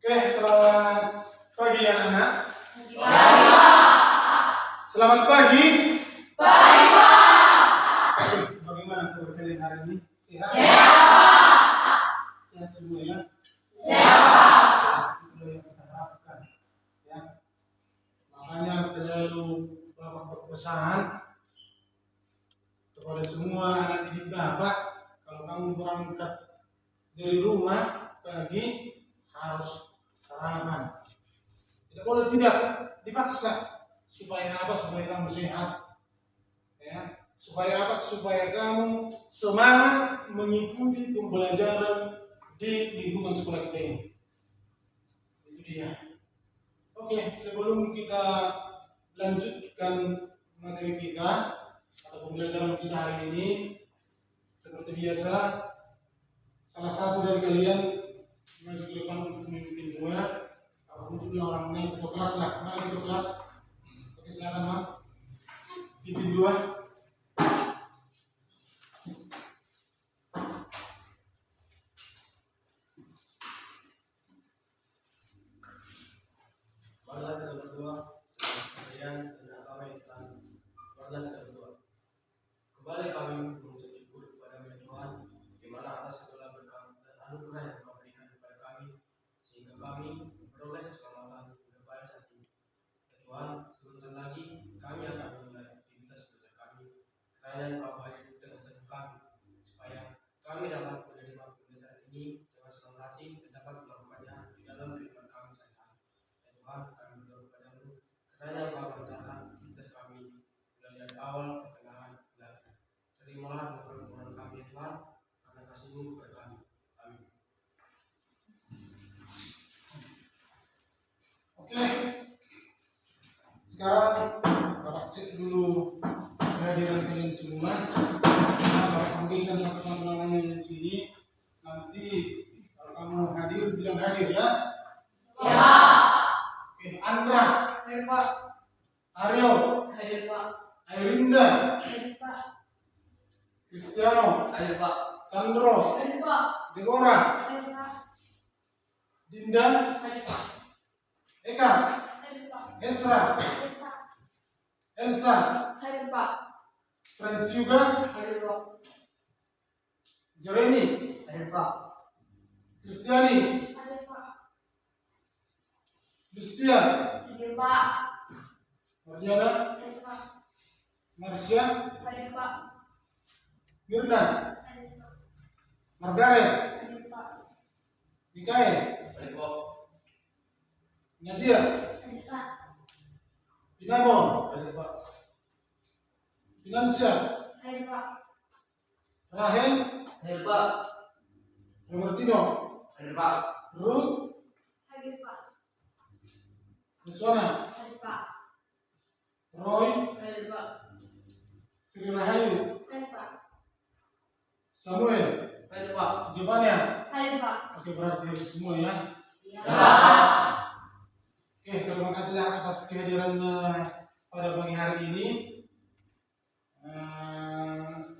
Oke, selamat pagi anak-anak. Baik, Pak. Selamat pagi. Baik, Pak. Bagaimana kabar kalian hari ini? Sehat? Sehat. Sehat semua ya? Sehat, Pak. Itulah yang kita harapkan. Ya. Makanya selalu Bapak berpesan kepada semua anak didik Bapak, kalau kamu berangkat dari rumah pagi harus sarapan. Tidak boleh tidak dipaksa. Supaya apa? Supaya kamu sehat. Ya. Supaya apa? Supaya kamu semangat mengikuti pembelajaran di lingkungan sekolah kita ini. Itu dia. Oke, sebelum kita lanjutkan materi kita atau pembelajaran kita hari ini, seperti biasa, salah satu dari kalian maju ke depan untuk memimpin doa, untuk orangnya ketua kelas lah. Mana ketua kelas? Oke, silakan Mak. Pimpin doa. Marilah kita berdoa, kalian dan agama Islam. Marilah kita berdoa. Kembali kami mengucap syukur kepada Tuhan, di mana atas segala berkat dan anugerah yang Kau berikan kepada kami, sehingga kami memperoleh keselamatan hingga pada saat ini. Ya Tuhan, sebentar lagi kami akan memulai aktivitas belajar kami. Kiranya Kau hadir di tengah-tengah kami, supaya kami dapat menerima pembelajaran ini dengan senang hati dan dapat melakukannya di dalam kehidupan kami sehari-hari. Ya Tuhan, kami berdoa kepadamu, kiranya Kau lancarkan aktivitas kami mulai dari awal, pertengahan, hingga akhir. Terimalah doa-doa kami ya Tuhan, karena kasih-Mu kepada kami. Amin. Oke. Sekarang Bapak cek dulu kehadiran kalian semua. Bapak panggilkan satu-satu namanya di sini. Nanti kalau kamu hadir bilang hadir ya. Ya. Oke, Andra, Hadir, Pak. Aryo, Hadir, Pak. Airinda, Hadir, Pak. Cristiano, Ayo Pak. Sandro, Hadir, Pak. Deborah, Hadir, Pak. Dinda, Hadir, Pak. Eka, Hadir, Pak. Esra, Hadir, Pak. Elsa, Hadir, Pak. Frans juga, Hadir, Pak. Jeremy, Hadir Pak. Kristiani, Hadir, Pak. Lustia, Hadir, Pak. Mardiana, Hadir, Pak. Marsha, Hadir, Pak. Mirna, Hadir, Pak. Margaret, Hadir, Pak. Mikael, Hadir Pak. Nadia, Hadir, Pak. Pinabo, Hadir Pak. Finansia, Hadir, Pak. Rahel, Hadir Pak. Robertino, Hadir Pak. Ruth, Hadir, Pak. Niswana, Hadir, Pak. Roy, Hadir, Pak. Sri Rahayu, Hadir, Pak. Samuel, Hadir Pak. Zevania. Hadir, Pak. Oke, berarti hadir semua ya. Ya. Oke, terima kasih atas kehadirannya pada pagi hari ini.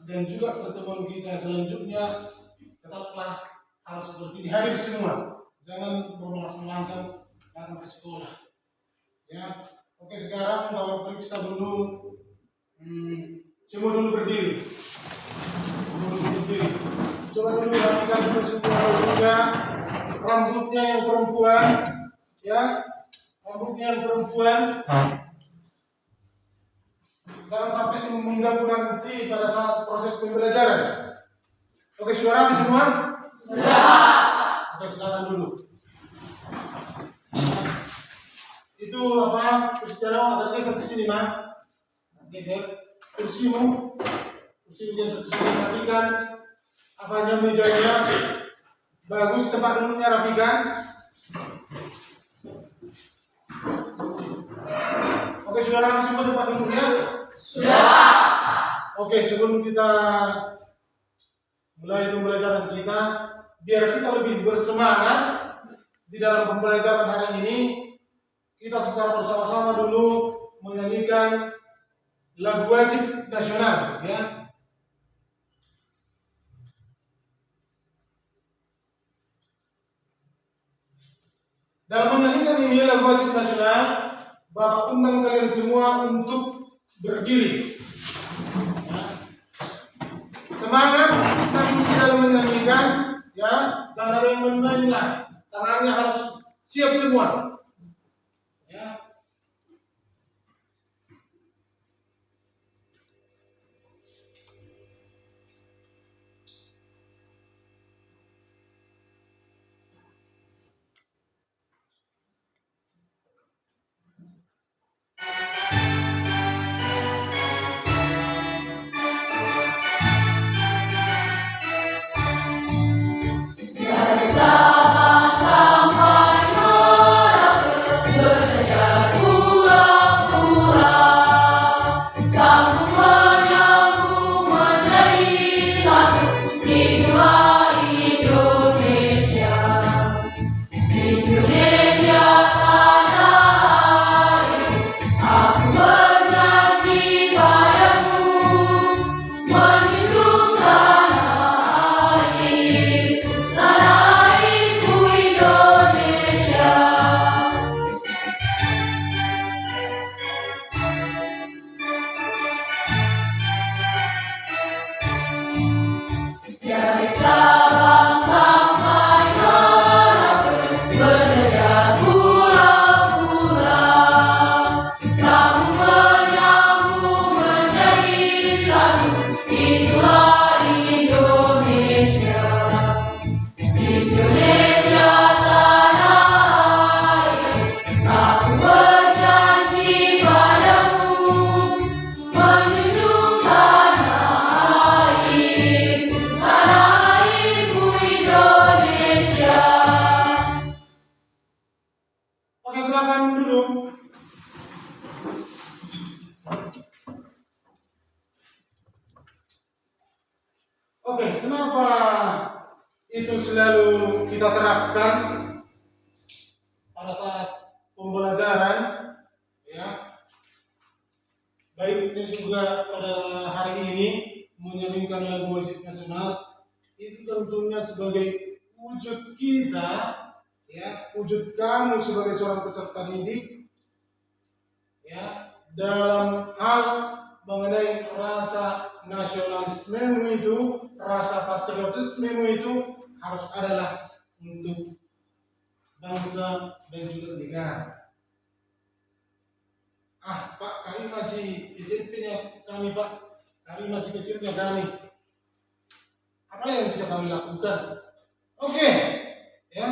Dan juga pertemuan kita selanjutnya tetaplah harus seperti ini, hadir semua. Jangan bermalas-malasan datang ke sekolah. Ya, oke, sekarang Bapak periksa dulu. Semua dulu berdiri. Semua dulu berdiri. Coba dulu rapikan dulu semua juga rambutnya yang perempuan, ya, rambutnya yang perempuan. Jangan sampai mengganggu nanti pada saat proses pembelajaran. Oke, suara semua? Sudah. Oke, silakan dulu. Itu apa? Kristiano agak geser ke sini, Mak. Geser. Kursimu geser ke sini, rapikan. Apa aja mejanya? Bagus, tempat duduknya rapikan. Oke, sudah rapi semua tempat duduknya? Sudah. Oke, sebelum kita mulai pembelajaran kita, biar kita lebih bersemangat di dalam pembelajaran hari ini, kita secara bersama-sama dulu menyanyikan lagu wajib nasional, ya. Dalam menyanyikan ini lagu wajib nasional, Bapak undang kalian semua untuk berdiri. Ya. Semangat nanti dalam menyanyikan, ya, jangan ada yang main-main, tangannya harus siap semua. Ya. Dari Sabang sampai Merauke, belajar pura-pura, sambung menyambung menjadi satu, itulah Indonesia. Indonesia tanah air, aku berjanji padamu, menjunjung tanah airku Indonesia. Dari Sabang sampai Merauke, belajar pura-pura, sambung menyambung menjadi satu, itulah Indonesia. Indonesia tanah air, aku berjanji padamu, menjunjung tanah airku Indonesia. Oke, silakan duduk. Oke, kenapa itu selalu kita terapkan pada saat pembelajaran, ya, baiknya juga pada hari ini menyanyikan lagu wajib nasional, itu tentunya sebagai wujud kita, ya, wujud kamu sebagai seorang peserta didik, ya, dalam hal mengenai rasa nasionalisme itu, rasa patriotisme itu harus adalah untuk bangsa dan juga negara. Pak, kami masih SMP-nya kami, Pak, kami masih kecilnya kami. Apa yang bisa kami lakukan? Oke, ya.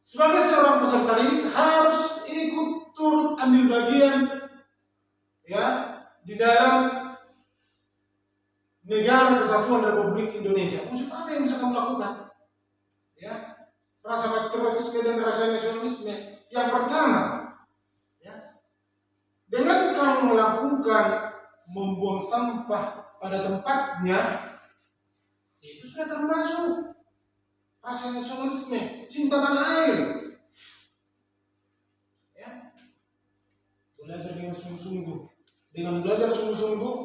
Sebagai seorang peserta didik harus ikut turut ambil bagian, ya, di dalam Negara Kesatuan Republik Indonesia. Wujud apa yang bisa kamu lakukan? Ya, rasa patriotisme dan rasa nasionalisme. Yang pertama, ya, dengan kamu melakukan membuang sampah pada tempatnya, itu sudah termasuk rasa nasionalisme, cinta tanah air. Ya, belajar dengan sungguh-sungguh. Dengan belajar sungguh-sungguh,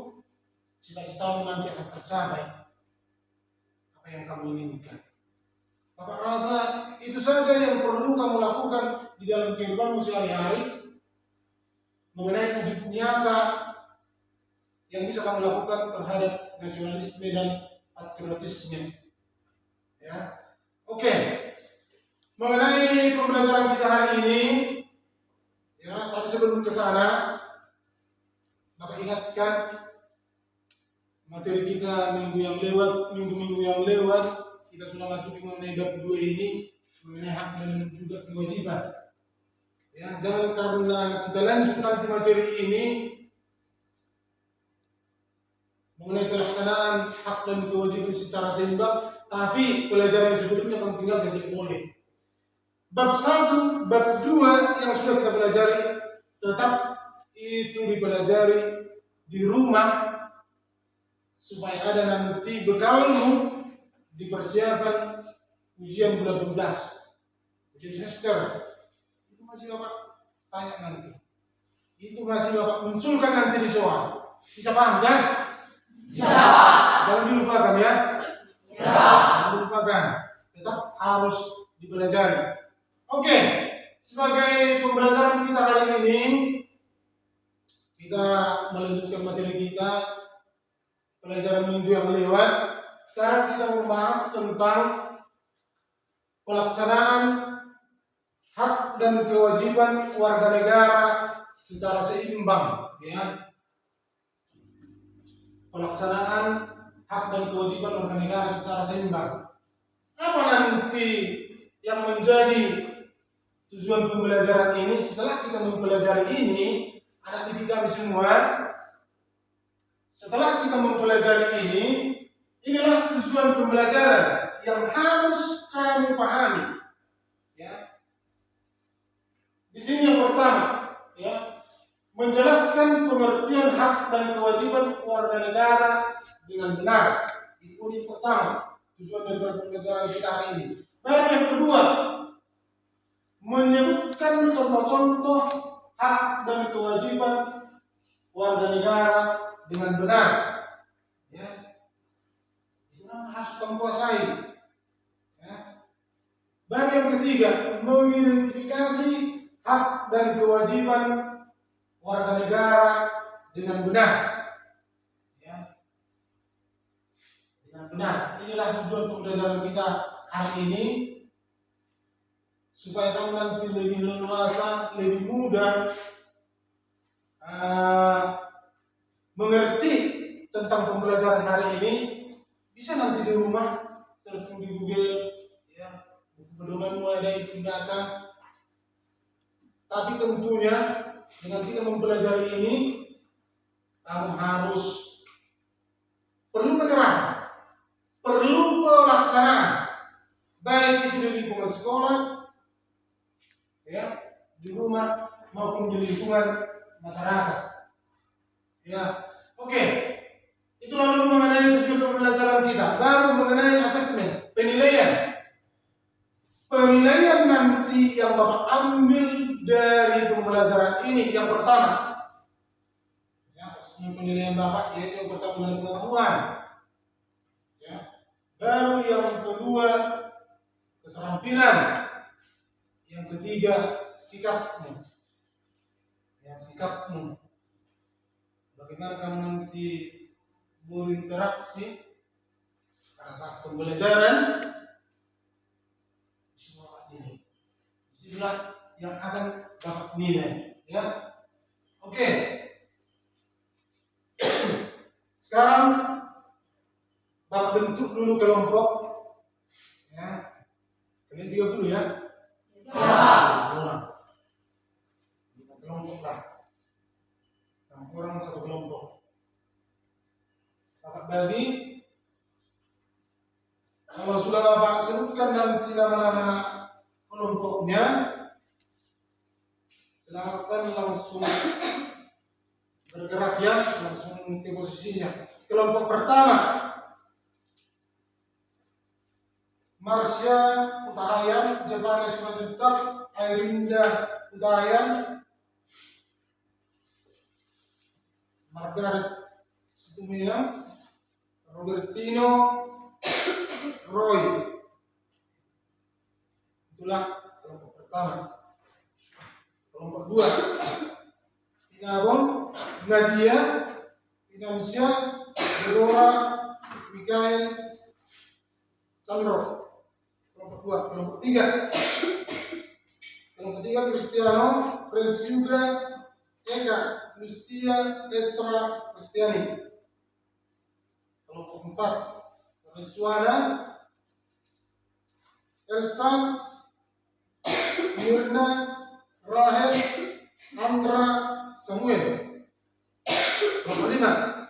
cita-citamu nanti akan tercapai apa yang kamu inginkan. Bapak rasa itu saja yang perlu kamu lakukan di dalam kehidupanmu sehari-hari mengenai wujud nyata yang bisa kamu lakukan terhadap nasionalisme dan patriotisme. Ya, oke. Mengenai pembelajaran kita hari ini, ya, tapi sebelum ke sana, Bapak ingatkan materi kita minggu-minggu yang lewat, kita sudah masuk mengenai bab 2 ini, mengenai hak dan juga kewajiban. Ya, jangan karena kita lanjut nanti materi ini mengenai pelaksanaan hak dan kewajiban secara seimbang, tapi pelajaran sebelumnya kamu tinggalkan, tidak boleh. Bab 1, bab 2 yang sudah kita pelajari, tetap itu dipelajari di rumah, supaya ada nanti bekalmu dipersiapkan ujian bulan 12, ujian semester. Itu masih Bapak tanya nanti, itu masih Bapak munculkan nanti di soal. Bisa paham kan? Bisa. Jangan dilupakan, ya. Ya. Jangan dilupakan, tetap harus dipelajari. Oke, pelajaran minggu yang lewat. Sekarang kita membahas tentang pelaksanaan hak dan kewajiban warga negara secara seimbang, ya. Pelaksanaan hak dan kewajiban warga negara secara seimbang. Apa nanti yang menjadi tujuan pembelajaran ini? Setelah kita mempelajari ini, anak didik kami semua, setelah kita mempelajari ini, inilah tujuan pembelajaran yang harus kamu pahami. Ya. Di sini yang pertama, ya, menjelaskan pengertian hak dan kewajiban warga negara dengan benar. Itu yang pertama, tujuan dari pembelajaran kita hari ini. Baru yang kedua, menyebutkan contoh-contoh hak dan kewajiban warga negara dengan benar. Ya. Itu harus kamu kuasai. Ya. Baru yang ketiga, mengidentifikasi hak dan kewajiban warga negara dengan benar. Ya. Dengan benar. Inilah tujuan pembelajaran kita hari ini, supaya kamu nanti lebih leluasa, lebih mudah mengerti tentang pembelajaran hari ini. Bisa nanti di rumah searching di Google, ya, buku pedoman mulai dari itu baca. Tapi tentunya dengan kita mempelajari ini, kamu harus perlu keterangan, perlu pelaksanaan, baik itu di lingkungan sekolah, ya, di rumah maupun di lingkungan masyarakat. Ya, oke. Itulah dulu mengenai tujuan pembelajaran kita. Baru mengenai asesmen, penilaian. Penilaian nanti yang Bapak ambil dari pembelajaran ini, yang pertama, ya, penilaian Bapak yaitu yang pertama mengenai pengetahuan. Ya. Baru yang kedua, keterampilan. Yang ketiga, sikapmu. Ya, sikapmu. Bagaimana kamu nanti berinteraksi pada saat pembelajaran? Semua ini. Disinilah yang akan dapat nilai. Ya, oke. Sekarang Bapak bentuk dulu kelompok. Ya, kalian 30 ya. Kelompok lah. 6 orang satu kelompok. Bapak bagi. Kalau sudah Bapak sebutkan nanti nama-nama kelompoknya, silakan langsung bergerak ya, langsung ke posisinya. Kelompok pertama, Marsha Utahayan, Jepang Simajutak, Airinda Utahayan, Margaret Situmia, Robertino Roy. Itulah kelompok pertama. Kelompok dua, Inaron, Nadia, Inamsia, Deborah, Mikael, Chandro. Kelompok dua. Kelompok tiga, Cristiano, Frans Yuga, Eka, Lustia, Esra, Kristiani. Kelompok 4, Riswana, Elsa, Mirna, Rahel, Andra, Samuel. Kelompok 5,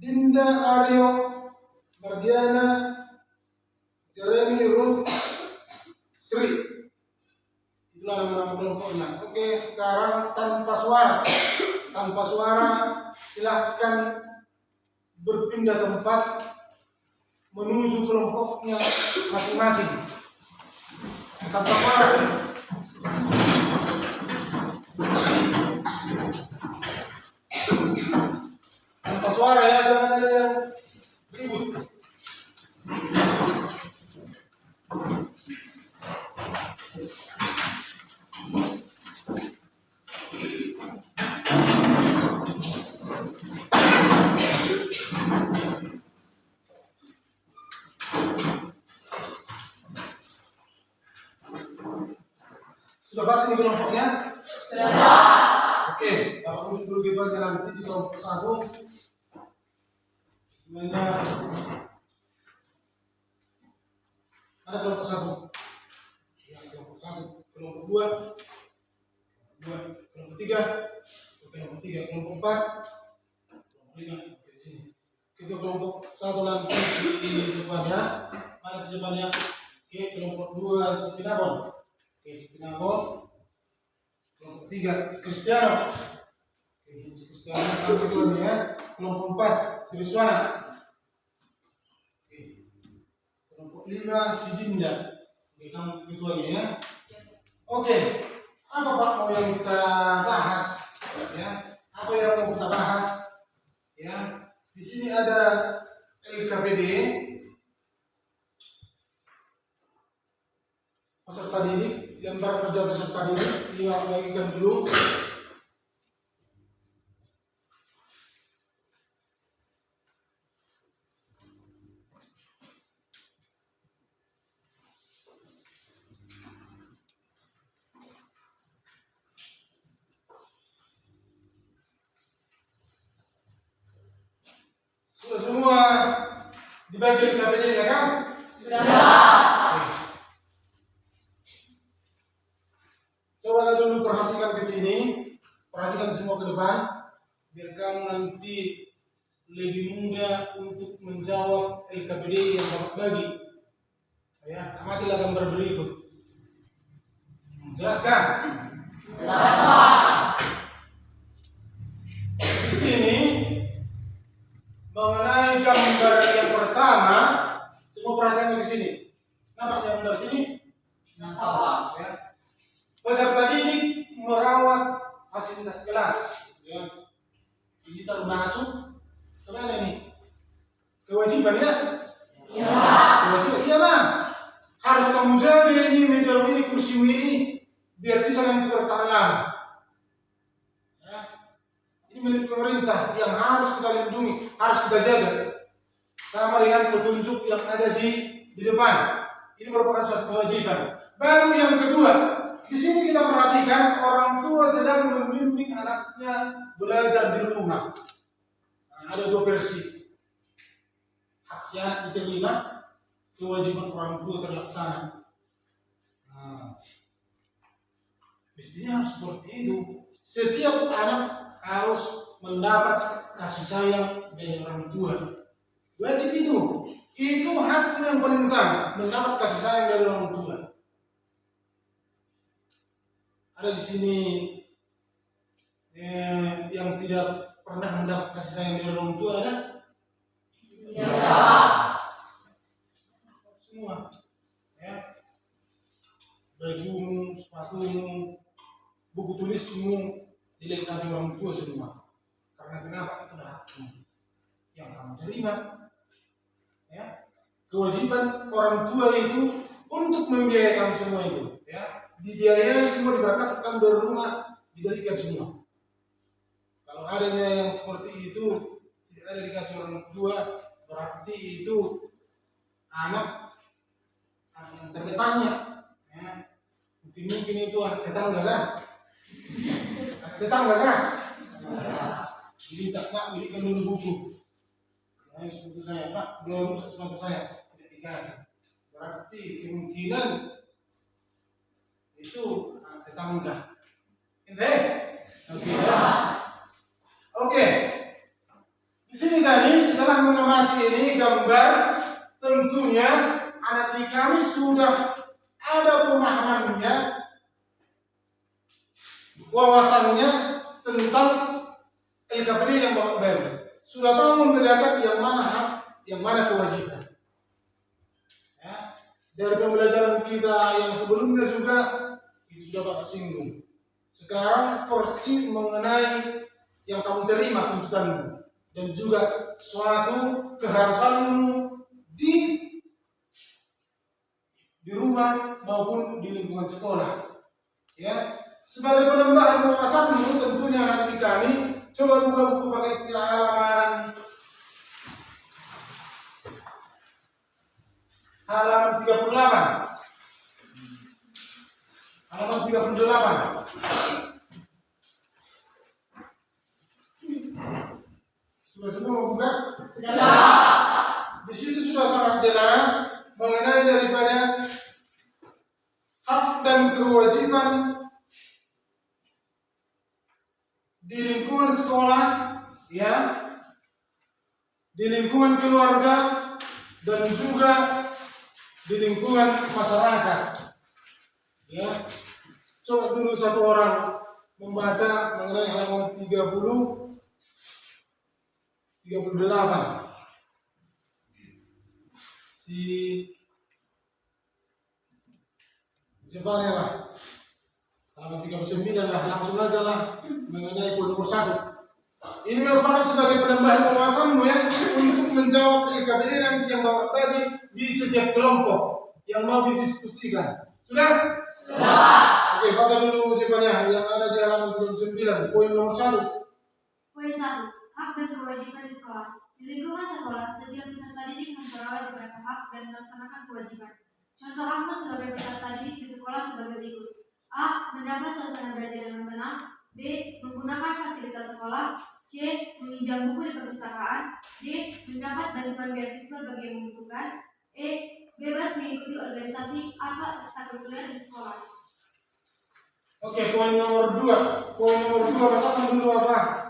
Dinda, Aryo, Mardiana, Jeremy, Ruth, Sri. Itulah nama-nama kelompoknya. Oke, sekarang tanpa suara silahkan berpindah tempat menuju kelompoknya masing-masing. Tanpa suara. Tanpa suara ya, jangan ada yang ribut. Sudah pasti di kelompoknya? Sudah. Oke, kalau untuk dibagi nanti di kelompok 1 semuanya ada kelompok 1. Ya, kelompok 1, kelompok 2, kelompok 3, kelompok 4, kelompok 5. Oke, di sini. Kita kelompok 1 nanti di depannya. Mana di depannya? Oke, kelompok 2 Sinabon. Oke, Sinabon. Kelompok 3 Kristiano. Oke, Kristiano yang kedua ya. Kelompok 4 Siriswana. Oke. Kelompok 5 Sidinda. Oke, kamu ketuanya ya. Oke. Apa Pak mau yang kita bahas? Ya. Apa yang mau kita bahas? Ya. Di sini ada LKPD. Peserta didik, lembar kerja peserta didik, ini aku bagikan dulu. Sudah semua dibagi LKPD ya kan? Sudah. Coba dulu perhatikan ke sini, perhatikan semua ke depan, biar kamu nanti lebih mudah untuk menjawab LKPD yang Bapak bagi. Ya, amatilah gambar berikut. Jelaskan? Jelas. Di sini mengenai gambar yang pertama, semua perhatikan ke sini. Nampak yang benar sini? Nampak. Ya. Peserta didik merawat fasilitas kelas, ya. Ini termasuk kemana nih? Kewajiban ya? Ya. Kewajiban iyalah. Harus kamu jaga ini, meja ini, kursi ini, biar bisa nanti bertahan lama. Ya. Ini milik pemerintah yang harus kita lindungi, harus kita jaga. Sama dengan petunjuk yang ada di depan. Ini merupakan suatu kewajiban. Baru yang kedua, di sini kita perhatikan orang tua sedang membimbing anaknya belajar di rumah. Nah, ada 2 versi. Hak si anak diterima, kewajiban orang tua terlaksana. Nah, mestinya harus seperti itu. Setiap anak harus mendapat kasih sayang dari orang tua. Wajib itu. Itu hak yang paling utama, mendapat kasih sayang dari orang tua. Ada di sini yang tidak pernah mendapat kasih sayang dari orang tua ada? Ya. Semua, ya. Bajumu, sepatumu, buku tulismu dilengkapi orang tua semua. Karena kenapa? Itu adalah hakmu yang kamu terima. Ya. Kewajiban orang tua itu untuk membiayai kamu semua itu. Ya. Dibiayai semua, diberkatkan dari rumah, diberikan semua. Kalau adanya yang seperti itu tidak ada dikasih orang tua, berarti itu anak yang terdepannya. Ya. Mungkin itu anak tetangga kan? Anak tetangga kan? Ini tak nak belikan dulu buku. Nah, sepatu saya Pak, belum rusak sepatu saya, tidak dikasih. Berarti kemungkinan itu tetangga. Oke. Di sini tadi setelah mengamati ini gambar, tentunya anak didik kami sudah ada pemahamannya, wawasannya tentang LKPD yang Bapak beri. Sudah tahu membedakan yang mana hak, yang mana kewajiban. Ya. Dari pembelajaran kita yang sebelumnya juga itu sudah Bapak singgung. Sekarang versi mengenai yang kamu terima tuntutanmu dan juga suatu keharusanmu di rumah maupun di lingkungan sekolah. Ya, sebagai penambahan wawasanmu tentunya anak didik kami, coba buka buku pakai halaman 38. halaman 38. Sudah semua buka? Di situ sudah sangat jelas mengenai daripada hak dan kewajiban di lingkungan sekolah, ya, di lingkungan keluarga, dan juga di lingkungan masyarakat. Ya, coba dulu satu orang membaca mengenai halaman 38. Siapa nih lah? Halaman 39 lah, langsung aja lah mengenai poin nomor 1. Ini merupakan sebagai penambahan wawasanmu ya untuk menjawab LKPD nanti yang bawa tadi di setiap kelompok yang mau didiskusikan. Sudah? Sudah. Oke, baca dulu jawabannya yang ada di halaman 39. Poin nomor 1. Poin 1. Hak dan kewajiban di sekolah. Di lingkungan sekolah, setiap peserta didik memperoleh beberapa hak dan melaksanakan kewajiban. Contoh hakmu sebagai peserta didik di sekolah sebagai berikut. A. Mendapat suasana belajar yang tenang. B. Menggunakan fasilitas sekolah. C. Meminjam buku di perpustakaan. D. Mendapat bantuan beasiswa bagi yang membutuhkan. E. Bebas mengikuti organisasi atau ekstrakurikuler di sekolah. Oke, poin nomor 2. Poin nomor 2 bacakan dulu apa?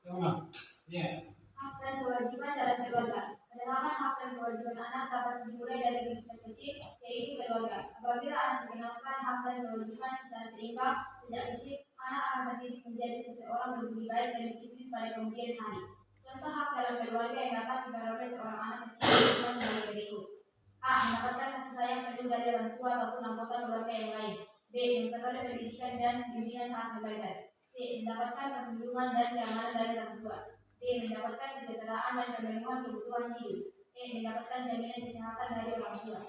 Yang mana? Ya. Hak dan kewajiban dalam keluarga. Penerapan hak dan kewajiban anak dapat dimulai dari lingkungan kecil, yaitu keluarga. Apabila anak mengenalkan hak dan kewajiban secara seimbang sejak kecil, anak akan terdidik menjadi seseorang berbudi baik dan disiplin pada kemudian hari. Contoh hak dalam keluarga yang dapat diperoleh seorang anak ketika sebagai berikut. A. Mendapatkan kasih sayang penuh dari orang tua ataupun anggota keluarga yang lain. B. Memperoleh pendidikan dan bimbingan saat belajar. C. Mendapatkan perlindungan dan keamanan dari orang tua. D. Mendapatkan kesejahteraan dan pemenuhan kebutuhan hidup. E. Mendapatkan jaminan kesehatan dari orang tua.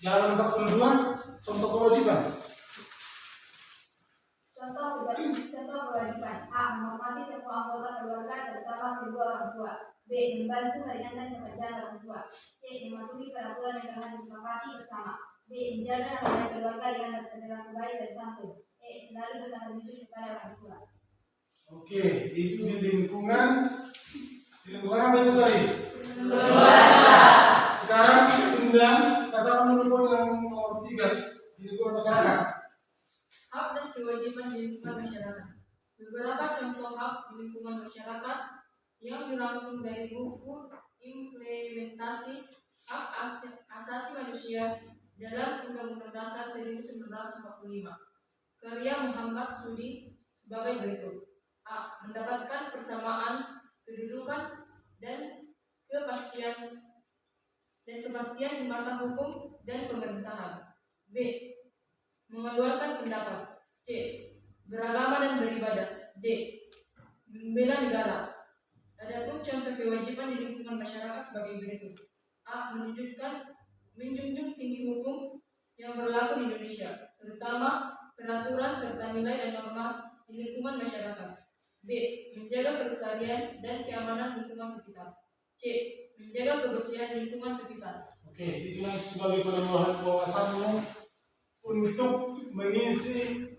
Jalan 42. Contoh kewajiban. Contoh kewajiban. A. Menghormati semua anggota keluarga terutama kedua orang tua. B. Membantu meringankan pekerjaan orang tua. C. Mematuhi peraturan yang telah disepakati bersama. B. Menjaga nama keluarga dengan berperilaku baik dan santun. E. Selalu bertanggung jujur kepada orang tua. Oke, itu di lingkungan apa itu tadi? Keluarga. Sekarang undang bacakan dulu poin yang nomor 3 di lingkungan masyarakat. Hak dan kewajiban di lingkungan masyarakat. Beberapa contoh hak di lingkungan masyarakat yang dirangkum dari buku Implementasi Hak Asasi Manusia dalam Undang-Undang Dasar 1945. Karya Muhammad Sudi sebagai berikut. A. Mendapatkan persamaan kedudukan dan kepastian di mata hukum dan pemerintahan. B. Mengeluarkan pendapat. C. Beragama dan beribadah. D. Membela negara. Adapun contoh kewajiban di lingkungan masyarakat sebagai berikut. A. Menjunjung tinggi hukum yang berlaku di Indonesia, terutama peraturan serta nilai dan norma di lingkungan masyarakat. B. Menjaga kelestarian dan keamanan lingkungan sekitar. C. Menjaga kebersihan lingkungan sekitar. Oke, itu sebagai penambahan wawasanmu untuk mengisi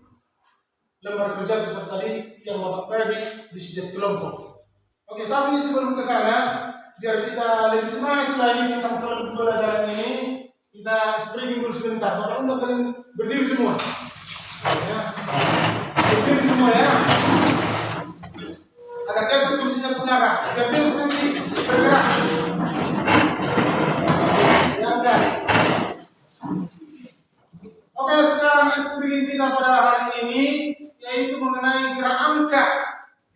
lembar kerja peserta didik yang Bapak bagi di setiap kelompok. Oke, tapi sebelum ke sana, biar kita lebih semangat lagi tentang pembelajaran ini, kita breaking dulu sebentar. Bapak undang kalian berdiri semua. Ya. Berdiri semua ya. Agak geser kursinya ke belakang. Biar dia nanti bergerak. Ya udah. Oke, sekarang speaking kita pada hari ini yaitu mengenai gerak angka.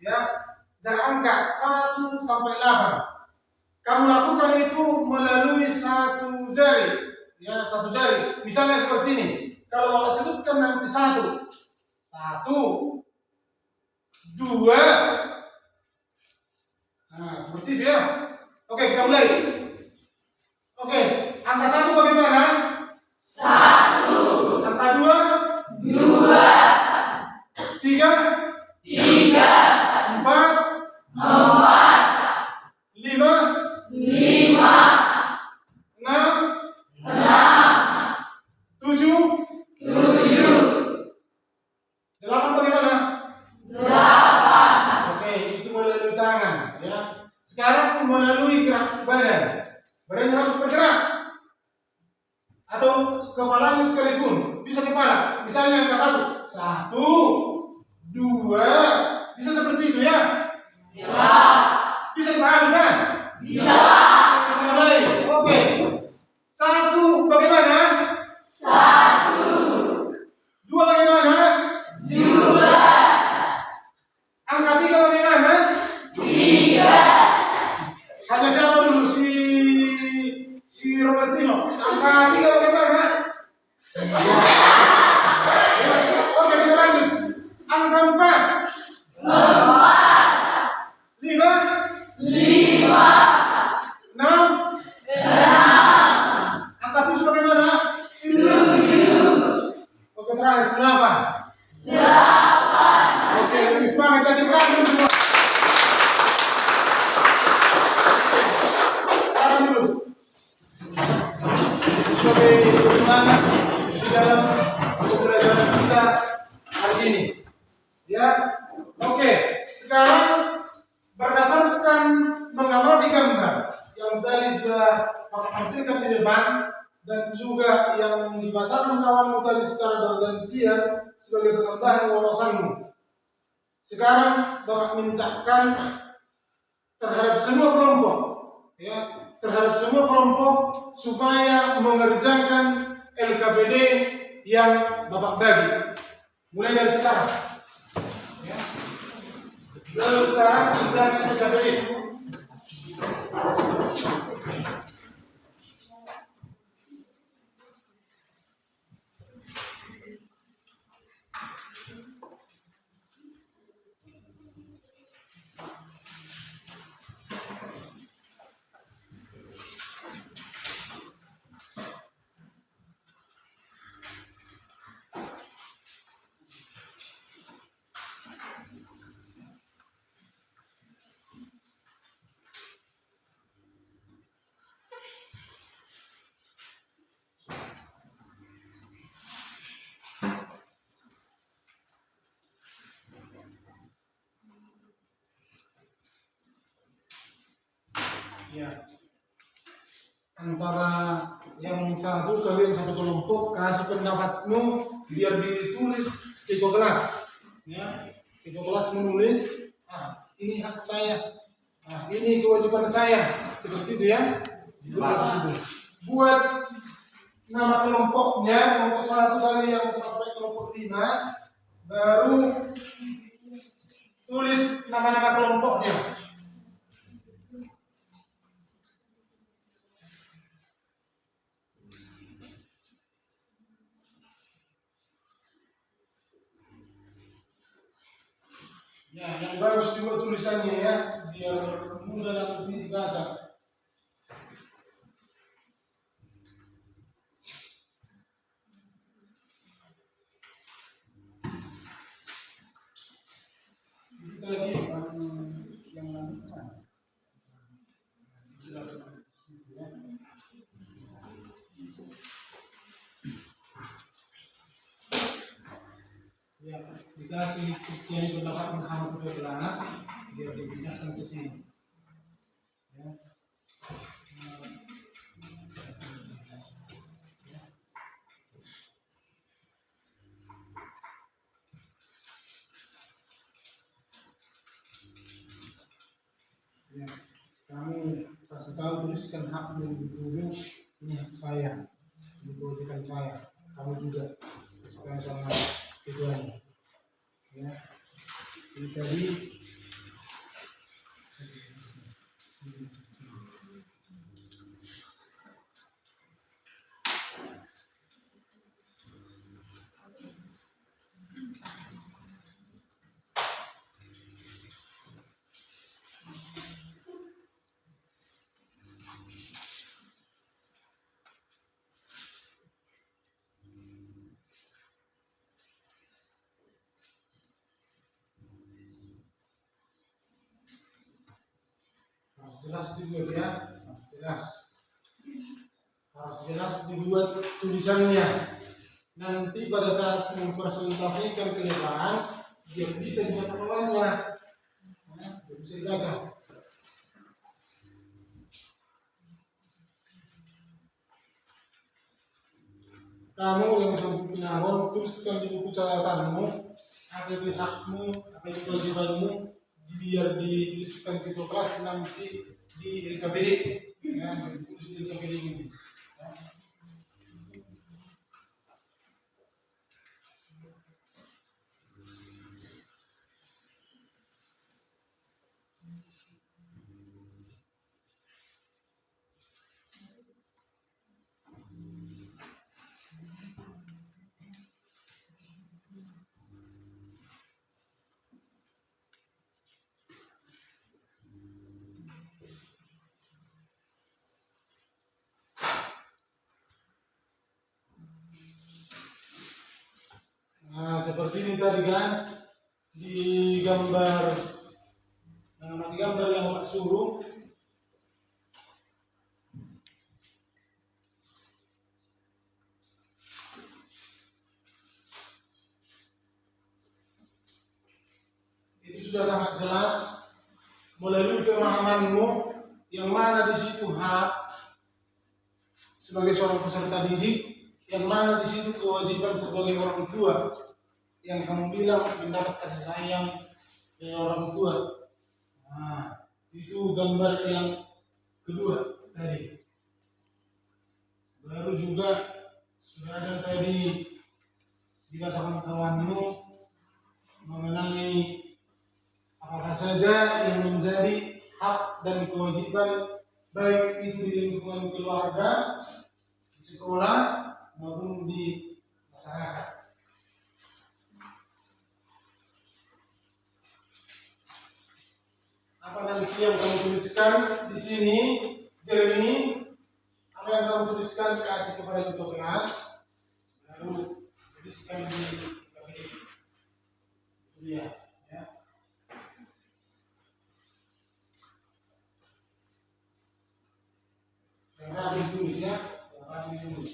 Ya, gerak angka 1 sampai 8. Kamu lakukan itu melalui satu jari. Ya, satu jari. Misalnya seperti ini. Kalau Bapak sebutkan nanti 1, 2. Nah, seperti itu ya. Oke, kita mulai. Oke, angka 1 bagaimana? 1, Angka 2, 2, 3, 3, 4, 4, 5, 5, 6, 6, tangan, ya. Sekarang melalui gerak badan, badan harus bergerak atau kepalanya sekalipun, bisa kepala. Misalnya angka 1, 1, 2, bisa seperti itu ya? Ya. Bisa dipahami kan? Bisa. Kita mulai. Oke. 1 bagaimana? 1, 2 bagaimana? 2, Angka 3 bagaimana? 3, Hanya siapa dulu si Robertino. Angka 3 bagaimana? Oke, kita lanjut. Angka 4. 5, 5, 6. 6, Angka 7 bagaimana? 7, Oke, terakhir 8. 8. Oke, lebih semangat jadi berantem semua. Salam dulu. Sebagai semangat di dalam pembelajaran kita hari ini. Ya, oke. Sekarang berdasarkan mengamati gambar yang tadi sudah Bapak tampilkan di depan dan juga yang dibacakan kawanmu tadi secara bergantian sebagai penambahan wawasanmu. Sekarang Bapak mintakan terhadap semua kelompok, ya, terhadap semua kelompok supaya mengerjakan LKPD yang Bapak bagi. Mulai dari sekarang. Ya. Lalu sekarang kerjakan LKPD. Ya, antara yang satu kalian satu kelompok kasih pendapatmu biar ditulis di kelas, ya, di kelas menulis, ini hak saya, ini kewajiban saya, seperti itu ya. Buat nama kelompoknya, kelompok 1 tadi yang sampai kelompok 5, baru tulis nama-nama kelompoknya. Ya, yang bagus juga tulisannya ya, biar mudah nanti dibaca. Kita lagi yang lanjutan. Ya, dikasih yang pendapat bersama ke kelas biar dipindahkan ke sini. Ya. Ya, kami kasih tahu tuliskan hak dari guru, ini hak saya, ini kewajiban saya, kamu juga sesuai sama tujuannya. Ya, ini tadi jelas dibuat ya, harus jelas dibuat tulisannya. Nanti pada saat mempresentasikan ke depan, dia bisa dibaca bawahnya, bisa Bisa dibaca. Kamu yang sanggup menyahon, tuliskan di buku catatanmu apa itu hakmu, apa itu kewajibanmu, biar dituliskan di kelas nanti di LKPD, ya, ditulis di LKPD ini. Ya. Nah, seperti ini tadi kan di gambar yang Pak suruh. Itu sudah sangat jelas melalui pemahamanmu yang mana di situ hak sebagai seorang peserta didik, yang mana di situ kewajiban sebagai orang tua yang kamu bilang mendapat kasih sayang dari orang tua. Nah, itu gambar yang kedua tadi. Baru juga sudah ada tadi dibacakan kawanmu mengenai apa saja yang menjadi hak dan kewajiban baik itu di lingkungan keluarga, di sekolah maupun di masyarakat. Apa nanti yang kamu tuliskan di sini, ini apa yang kamu tuliskan kasih kepada ketua kelas, lalu tuliskan di KPD. Itu dia, ya. Yang rajin tulis ya, yang rajin tulis.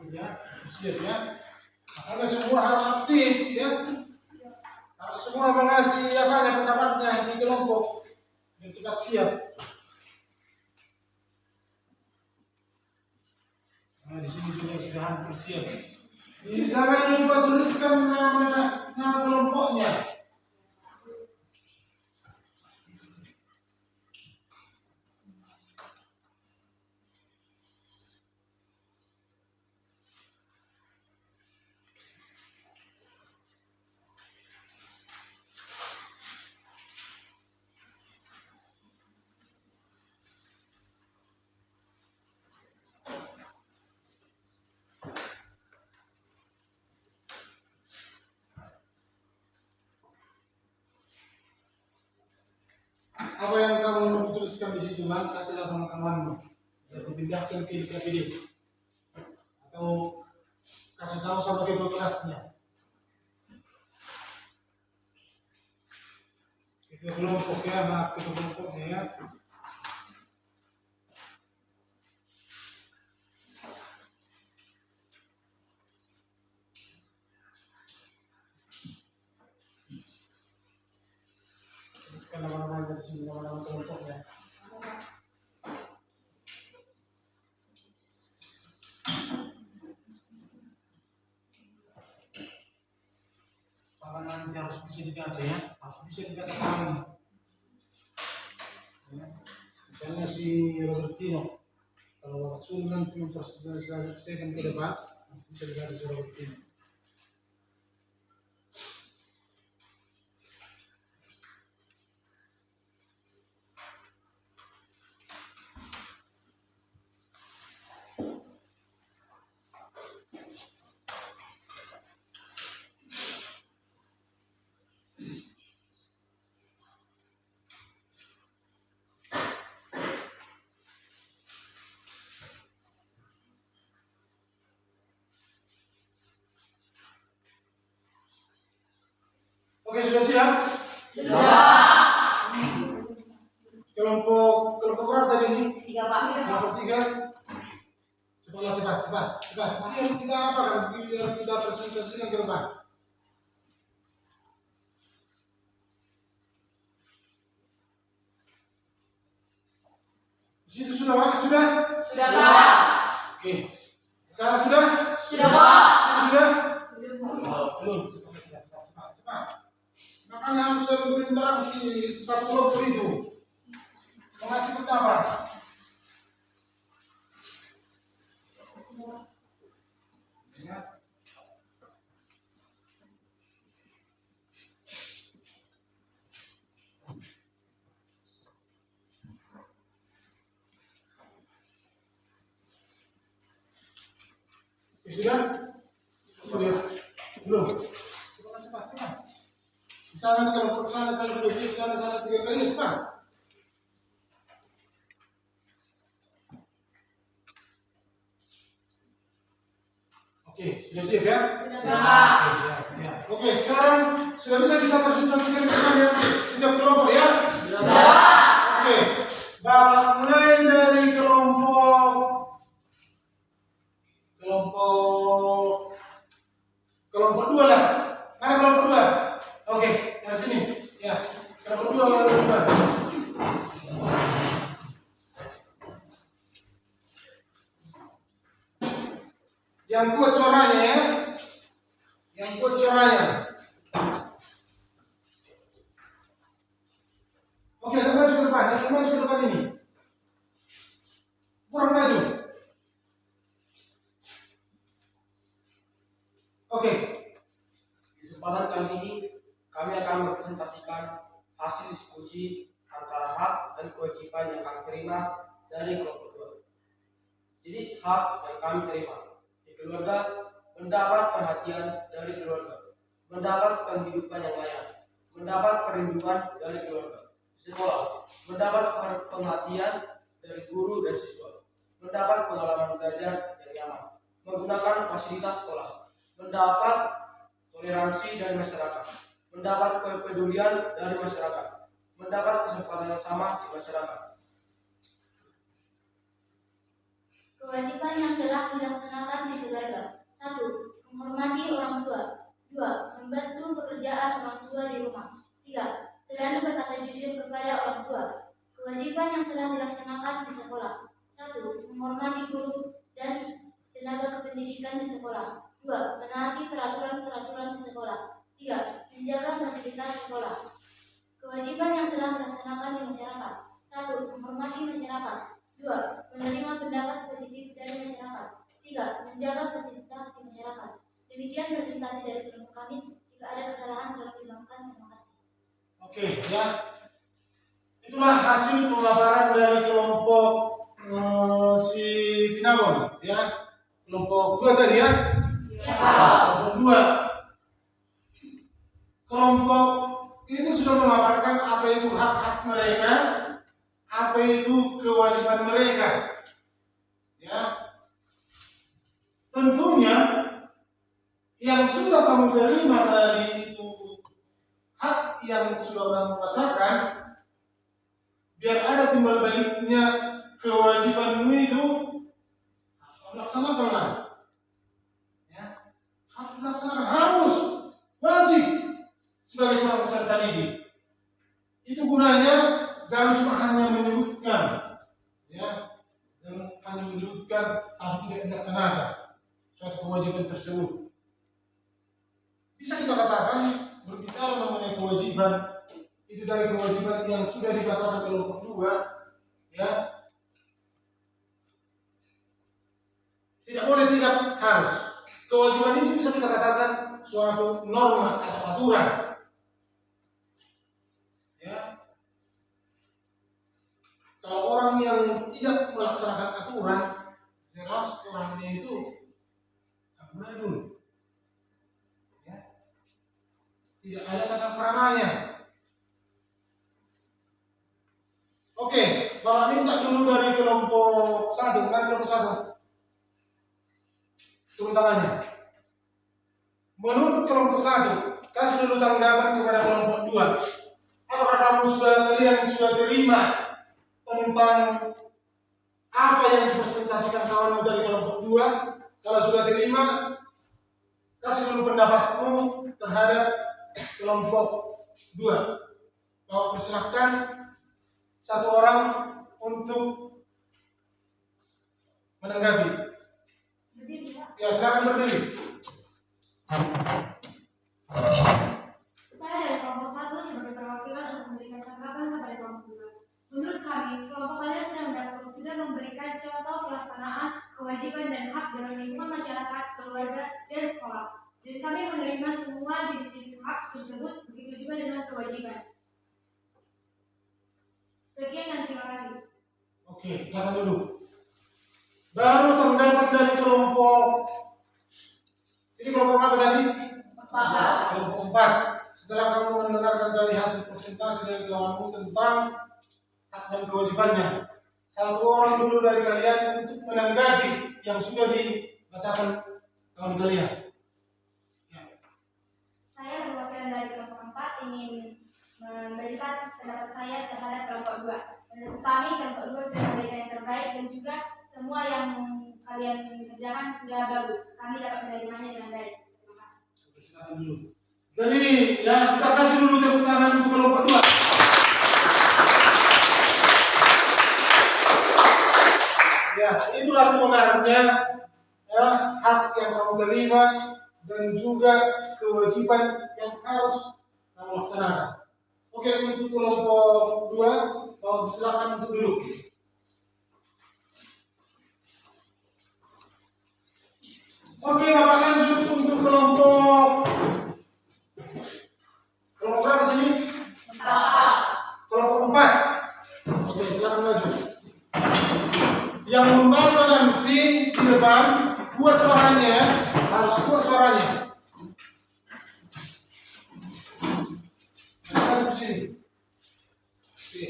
Ya, siap ya. Makanya semua harus aktif ya. Harus semua mengasih pendapatnya di kelompok yang cepat siap. Nah, di sini sudah hampir siap. Ini jangan lupa tuliskan nama kelompoknya. Apa yang kamu tuliskan di situ, man, kasihlah sama kawanmu. Ya, dipindahkan ke KPD atau kasih tahu sama ketua kelasnya. Ketua kelompok ya, maaf ketua kelompoknya ya. Nama-nama dari sini, nama-nama kelompoknya. Nanti harus bisa dibaca ya, harus bisa dibaca kamu. Ya. Misalnya si Robertino, kalau Bapak Sul nanti mempersosialisasikan ke depan, bisa dibaca si Robertino. Oke, sudah siap? Kelompok berapa tadi ini? 3 Pak. Kelompok 3. Cepat. Ini kita apa kan? Kita presentasikan ke depan. Di situ sudah Pak? Sudah? Sudah, Pak. Oke. Sana sudah? Sudah, Pak. Sudah? Belum. Cepat. Makanya harus sering berinteraksi satu kelompok itu. Mengasih pendapat. Ya. Sudah? Belum. Cepat. Di sana kalau sana sudah siap, sana 3 kali cepat. Oke, sudah siap ya? Sudah. Oke, sekarang sudah bisa kita presentasikan kepada setiap kelompok ya? Sudah. Oke, Bapak mulai dari kelompok 2 lah. Mana kelompok 2? Oke, dari sini. Ya, kelompok 2. Yang kuat suaranya ya. Yang kuat suaranya. Oke, agak maju ke depan. Agak maju ke depan ini. Kurang maju. Oke. Di kesempatan kali ini kami akan mempresentasikan hasil diskusi antara hak dan kewajiban yang kami terima dari kelompok 2. Jadi hak yang kami terima di keluarga, mendapat perhatian dari keluarga, mendapat penghidupan yang layak, mendapat perlindungan dari keluarga. Di sekolah, mendapat perhatian dari guru dan siswa, mendapat pengalaman belajar yang nyaman, menggunakan fasilitas sekolah, mendapat toleransi dari masyarakat, mendapat kepedulian dari masyarakat, mendapat kesempatan yang sama di masyarakat. Kewajiban yang telah dilaksanakan di keluarga. 1. Menghormati orang tua. 2. Membantu pekerjaan orang tua di rumah. 3. Selalu berkata jujur kepada orang tua. Kewajiban yang telah dilaksanakan di sekolah. 1. Menghormati guru dan tenaga kependidikan di sekolah. 2. Menaati peraturan-peraturan di sekolah. 3. Menjaga fasilitas sekolah. Kewajiban yang telah dilaksanakan di masyarakat. 1. Menghormati masyarakat. 2. Menerima pendapat positif dari masyarakat. 3. Menjaga fasilitas di masyarakat. Demikian presentasi dari kelompok kami. Jika ada kesalahan tolong dimaafkan. Terima kasih. Oke, ya. Itulah hasil pemaparan dari kelompok si Binabon, ya. Kelompok 2 tadi ya. Kelompok 2. Kelompok itu sudah memaparkan apa itu hak-hak mereka, apa itu kewajiban mereka. Ya. Tentunya yang sudah kamu terima dari itu hak yang sudah kamu bacakan, biar ada timbal baliknya kewajibanmu itu harus dilaksanakan lah. Ya, harus dilaksanakan, harus wajib sebagai seorang peserta didik. Itu gunanya jangan cuma hanya menyebutkan, ya, dan hanya menyebutkan tapi tidak dilaksanakan suatu kewajiban tersebut. Bisa kita katakan berbicara mengenai kewajiban itu dari kewajiban yang sudah dibacakan kelompok 2, ya, tidak boleh, tidak harus. Kewajiban itu bisa kita katakan suatu norma atau aturan, ya. Kalau orang yang tidak melaksanakan aturan, jelas orangnya itu amburadul. Tidak ada tata keramanya. Oke, Bapak minta dulu dari kelompok 1, kan kelompok 1. Turun tangannya. Menurut kelompok 1, kasih dulu tanggapan kepada kelompok 2. Apakah kalian sudah terima tentang apa yang dipresentasikan kawanmu dari kelompok 2? Kalau sudah terima, kasih dulu pendapatmu terhadap kelompok 2. Kau persilahkan satu orang untuk menanggapi. Ya, silakan berdiri. Saya dari kelompok 1 sebagai perwakilan untuk memberikan tanggapan kepada kelompok 2. Menurut kami, kelompok kalian sudah memberikan contoh pelaksanaan kewajiban dan hak dalam lingkungan masyarakat, keluarga, dan sekolah. Dan kami menerima semua jenis-jenis hak tersebut, begitu juga dengan kewajiban. Sekian dan terima kasih. Oke, silakan dulu. Baru tanggapan dari kelompok. Ini kelompok apa tadi? Kelompok 4. Setelah kamu mendengarkan dari hasil presentasi dari kawanmu tentang hak dan kewajibannya, satu orang dulu dari kalian untuk menanggapi yang sudah dibacakan kawan kalian. Ya. Saya perwakilan dari kelompok 4 ingin memberikan pendapat saya terhadap kelompok 2. Menurut kami kelompok 2 sudah memberikan yang terbaik dan juga semua yang kalian kerjakan sudah bagus. Kami dapat menerimanya dengan baik. Terima kasih. Silakan dulu. Jadi ya kita kasih dulu tepuk tangan untuk kelompok 2. Ya, itulah sebenarnya ya, hak yang kamu terima dan juga kewajiban yang harus kamu laksanakan. Oke, untuk kelompok 2, kau silakan untuk duduk. Oke, Bapak lanjut untuk kelompok berapa sini? 4. Kelompok 4. Oke, silakan maju. Yang membaca nanti di depan, buat suaranya, harus buat suaranya. Maju ke sini. Oke.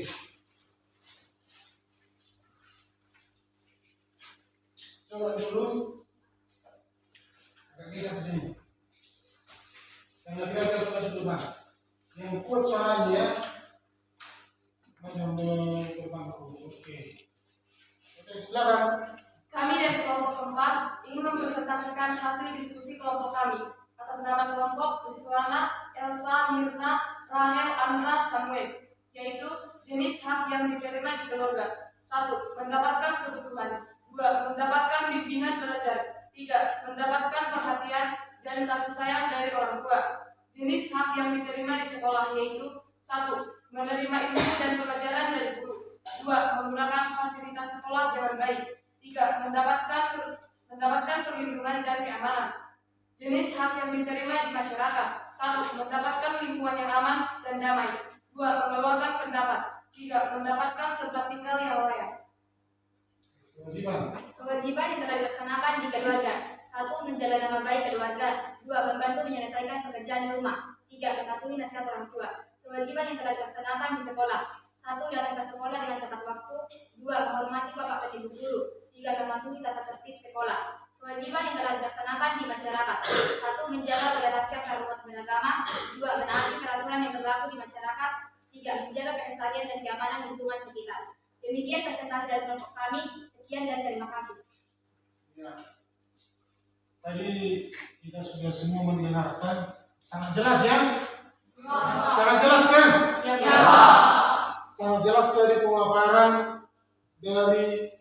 Coba dulu. Agak geser ke sini. Yang lebih agak ke depan. Yang kuat suaranya, maju ke depan. Oke. Silakan. Kami dari kelompok 4 ingin mempresentasikan hasil diskusi kelompok kami atas nama kelompok Rizwana, Elsa, Mirna, Rahel, Andra, Samuel, yaitu jenis hak yang diterima di keluarga. 1. Mendapatkan kebutuhan. 2. Mendapatkan bimbingan belajar. 3. Mendapatkan perhatian dan kasih sayang dari orang tua. Jenis hak yang diterima di sekolah yaitu 1. Menerima ilmu dan pelajaran dari guru. 2. Menggunakan fasilitas sekolah dengan baik. 3. Mendapatkan perlindungan dan keamanan. Jenis hak yang diterima di masyarakat. 1. Mendapatkan lingkungan yang aman dan damai. 2. Mengeluarkan pendapat. 3. Mendapatkan tempat tinggal yang layak. Kewajiban yang telah dilaksanakan di keluarga. 1. Menjaga nama baik keluarga. 2. Membantu menyelesaikan pekerjaan rumah. 3. Mematuhi nasihat orang tua. Kewajiban yang telah dilaksanakan di sekolah. 1. Datang ke sekolah dengan tepat waktu. 2. Menghormati bapak dan ibu guru. 3. Mematuhi tata tertib sekolah. Kewajiban yang telah dilaksanakan di masyarakat. 1. Menjaga toleransi antarumat beragama. 2. Menaati peraturan yang berlaku di masyarakat. 3. Menjaga kelestarian dan keamanan lingkungan sekitar. Demikian presentasi dari kelompok kami. Sekian dan terima kasih. Ya. Tadi kita sudah semua mendengarkan, sangat jelas ya? Sangat jelas kan? Ya. Sangat jelas dari pemaparan dari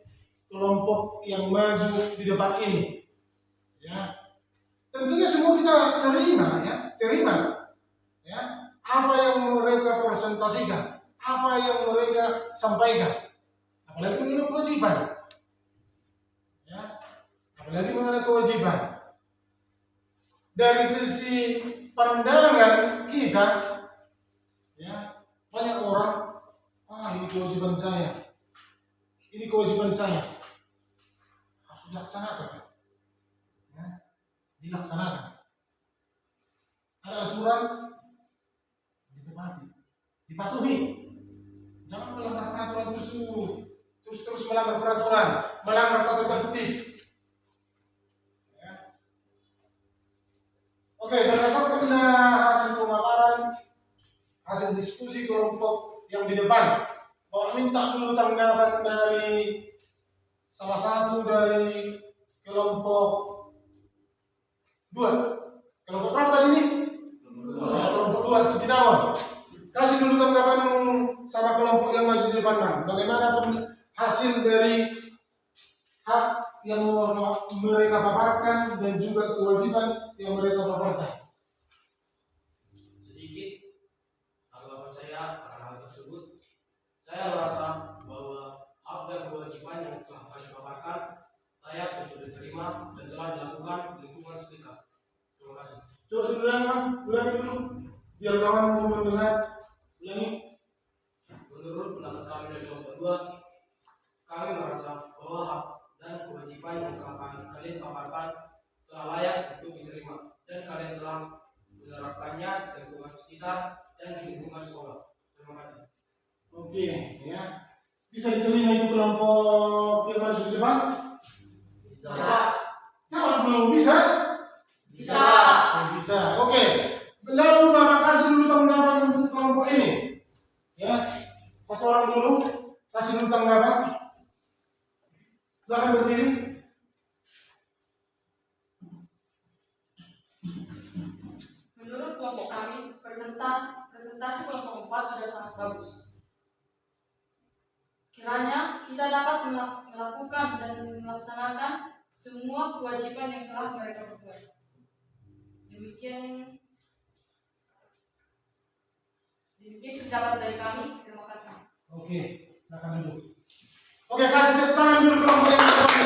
kelompok yang maju di depan ini. Ya. Tentunya semua kita terima. Ya. Apa yang mereka presentasikan, apa yang mereka sampaikan. Apalagi mengenai kewajiban. Ya. Apalagi mengenai kewajiban. Dari sisi pandangan kita, ya, banyak orang, ini kewajiban saya, harus dilaksanakan, ya, dilaksanakan. Ada aturan, dipatuhi, jangan melanggar peraturan tersebut, terus melanggar peraturan, melanggar tata tertib. Oke, berdasarkan hasil hasil diskusi kelompok yang di depan. Bapak minta dulu tanggapan dari salah satu dari kelompok 2. Kelompok berapa tadi ini? Kelompok 2, Sidinawan. Kasih dulu tanggapanmu sama kelompok yang maju di depan, Bang. Bagaimana hasil dari hak yang mereka paparkan dan juga kewajiban yang mereka paparkan? Sedikit tanggapan saya akan hal tersebut. Saya merasa bahwa hak dan kewajiban yang telah kami paparkan layak untuk diterima dan telah dilakukan di lingkungan sekitar. Terima kasih. Coba diulangi, Bang. Ulangi dulu. Biar kawan mendengar. Ulangi. Menurut pendapat kami dari kelompok 2, kami merasa bahwa hak dan kewajiban yang telah kalian paparkan telah layak untuk diterima dan kalian telah menerapkannya di lingkungan sekitar dan di lingkungan sekolah. Terima kasih. Oke, ya. Bisa diterima itu kelompok yang maju di depan? Bisa. Jangan belum bisa? Bisa. Bisa. Oke. Lalu Bapak kasih dulu tanggapan untuk kelompok ini. Ya. Satu orang dulu kasih dulu tanggapan. Silakan berdiri. Menurut kelompok kami, presentasi kelompok 4 sudah sangat bagus. Kiranya kita dapat melakukan dan melaksanakan semua kewajiban yang telah mereka perbuat. Demikian pendapat dari kami. Terima kasih. Oke, silakan duduk. Oke, kasih tepuk tangan dulu kelompok yang pertama.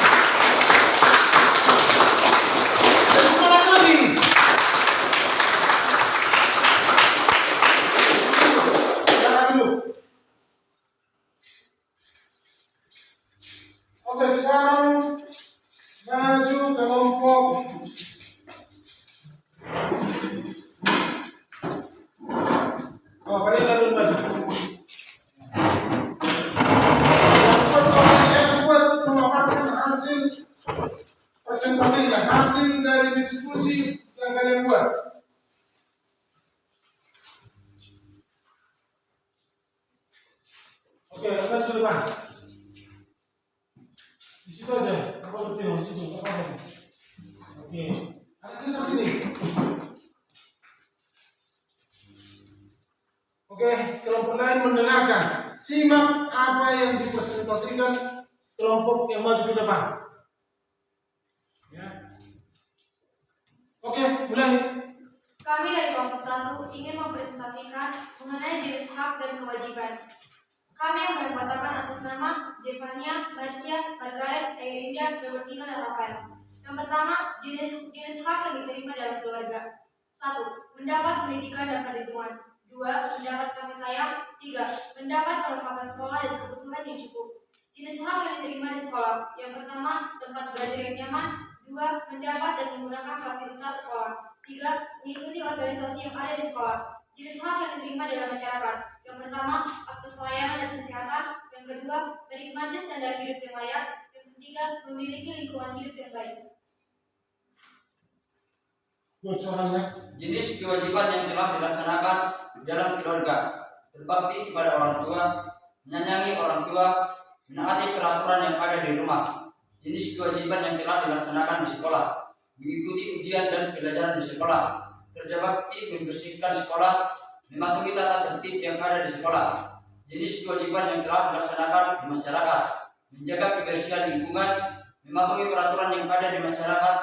Dan semangat lagi. Silakan dulu. Oke, sekarang maju kelompok kalian lalu maju. Yang buat memaparkan hasil presentasinya, hasil dari diskusi yang kalian buat. Oke, kita sudah depan. Di situ aja, apa betul di situ? Apa? Oke, ini sampai sini. Oke, kelompok lain mendengarkan. Simak apa yang dipresentasikan kelompok yang maju ke depan. Ya. Oke, mulai. Kami dari kelompok 1 ingin mempresentasikan mengenai jenis hak dan kewajiban. Kami yang beranggotakan atas nama Jevania, Basya, Margaret, Airinda, Robertina, dan Rafael. Yang pertama, jenis hak yang diterima dalam keluarga. 1. Mendapat pendidikan dan perlindungan. 2. Mendapat kasih sayang. 3. Mendapat perlengkapan sekolah dan kebutuhan yang cukup. Jenis hak yang diterima di sekolah. Yang pertama, tempat belajar yang nyaman. 2. Mendapat dan menggunakan fasilitas sekolah. 3. Mengikuti organisasi yang ada di sekolah. Jenis hak yang diterima dalam masyarakat. Yang pertama, akses layanan dan kesehatan. Yang kedua, menikmati standar hidup yang layak. Yang ketiga, memiliki lingkungan hidup yang baik. Buat suaranya. Jenis kewajiban yang telah dilaksanakan di dalam keluarga, berbakti kepada orang tua, menyayangi orang tua, menaati peraturan yang ada di rumah. Jenis kewajiban yang telah dilaksanakan di sekolah, mengikuti ujian dan pelajaran di sekolah, kerja bakti membersihkan sekolah, mematuhi tata tertib yang ada di sekolah. Jenis kewajiban yang telah dilaksanakan di masyarakat, menjaga kebersihan lingkungan, mematuhi peraturan yang ada di masyarakat,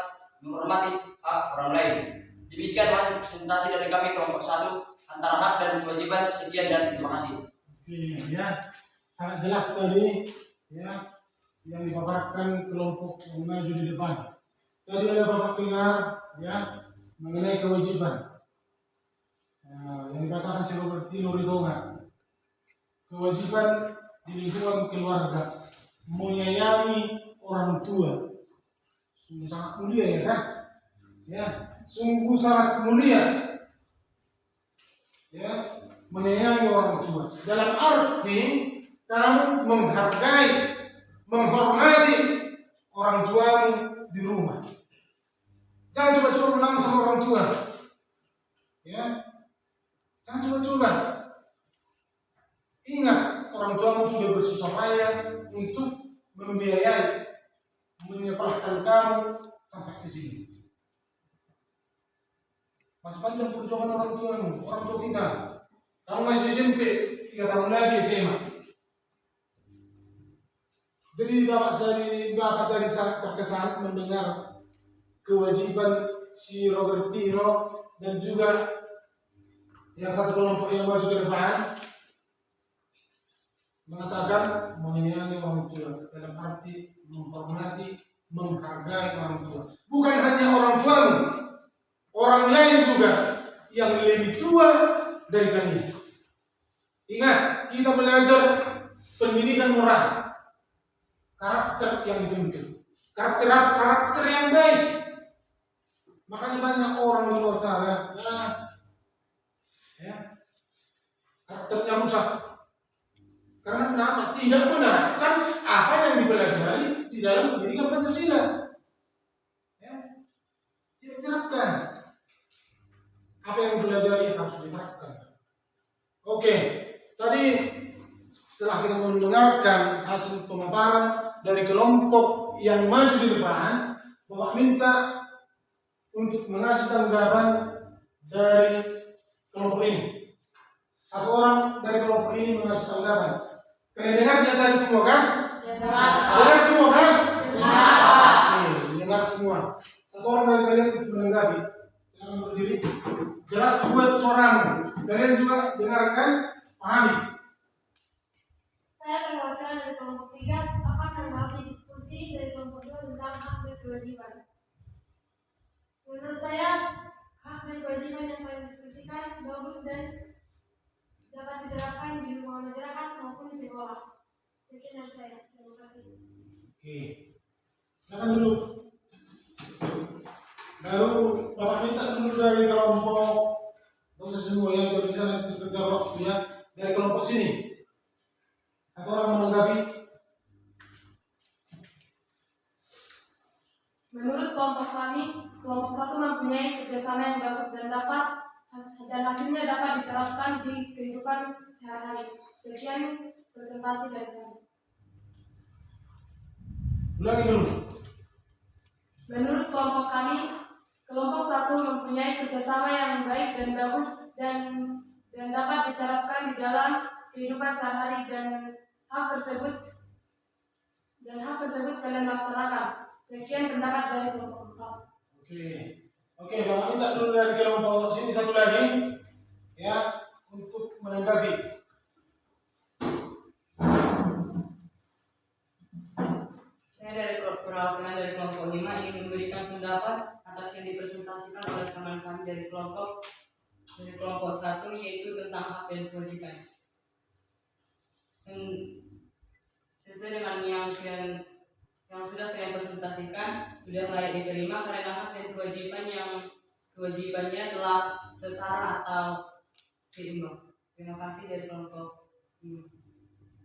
menghormati hak orang lain. Demikian hasil presentasi dari kami kelompok 1 antara hak dan kewajiban. Sekian dan terima kasih. Oke, ya. Sangat jelas tadi ya yang dipaparkan kelompok yang maju di depan. Tadi ada Bapak dengar ya mengenai kewajiban. Yang dikatakan si Robertino Ritonga. Kewajiban di lingkungan keluarga, menyayangi orang tua. Sungguh sangat mulia ya kan? Ya, sungguh sangat mulia. Ya, menyayangi orang tua. Dalam arti kamu menghargai, menghormati orang tuamu di rumah. Jangan coba-coba menang sama orang tua. Ya, jangan coba-coba. Ingat, orang tuamu sudah bersusah payah untuk membiayai, menyekolahkan kamu sampai ke sini. Masih panjang perjuangan orang tuamu, orang tua kita. Kamu masih SMP, 3 tahun lagi SMA. Jadi bapak tadi sangat terkesan mendengar kewajiban si Robertino dan juga yang satu kelompok yang maju ke depan mengatakan menyayangi orang tua dalam arti menghormati, menghargai orang tua. Bukan hanya orang tuamu, orang lain juga yang lebih tua dari kalian. Ingat, kita belajar pendidikan moral, karakter yang dibentuk, karakter yang baik. Makanya banyak orang di luar sana, karakternya rusak. Karena kenapa? Tidak menerapkan apa yang dipelajari di dalam pendidikan Pancasila. Tidak diterapkan. Apa yang dipelajari harus diterapkan. Oke, tadi setelah kita mendengarkan hasil pemaparan dari kelompok yang maju di depan, Bapak minta untuk mengasih tanggapan dari kelompok ini. Satu orang dari kelompok ini mengasih tanggapan. Kalian dengar dia tadi semua kan? Dengar semua kan? Dengar semua. Satu orang dari kalian itu menanggapi. Jangan berdiri. Jelas buat suaramu. Kalian juga dengarkan, pahami. Saya perwakilan dari kelompok 3 akan menanggapi diskusi dari kelompok 2 tentang hak dan kewajiban. Menurut saya, hak dan kewajiban yang kalian diskusikan bagus dan dapat diterapkan di lingkungan masyarakat maupun di sekolah. Sekian dari saya. Terima kasih. Oke, silakan dulu. Baru Bapak minta dulu dari kelompok, gak usah semua ya, biar bisa nanti terkejar waktu ya. Dari kelompok sini, satu orang menanggapi. Menurut kelompok kami, kelompok 1 mempunyai kerjasama yang bagus dan hasilnya dapat diterapkan di kehidupan sehari-hari. Sekian presentasi dari kami. Ulangi dulu. Menurut kelompok kami, kelompok 1 mempunyai kerjasama yang baik dan bagus dan dapat diterapkan di dalam kehidupan sehari-hari dan hak tersebut kalian laksanakan. Sekian pendapat dari kelompok 4. Oke, Bapak minta dulu dari kelompok sini satu lagi ya untuk menanggapi. Saya dari perwakilan dari kelompok 5 ingin memberikan pendapat atas yang dipresentasikan oleh teman kami dari kelompok 1, yaitu tentang hak dan kewajiban. Sesuai dengan yang sudah kalian presentasikan sudah layak diterima karena hak dan kewajibannya telah setara atau seimbang. Terima kasih dari kelompok 5.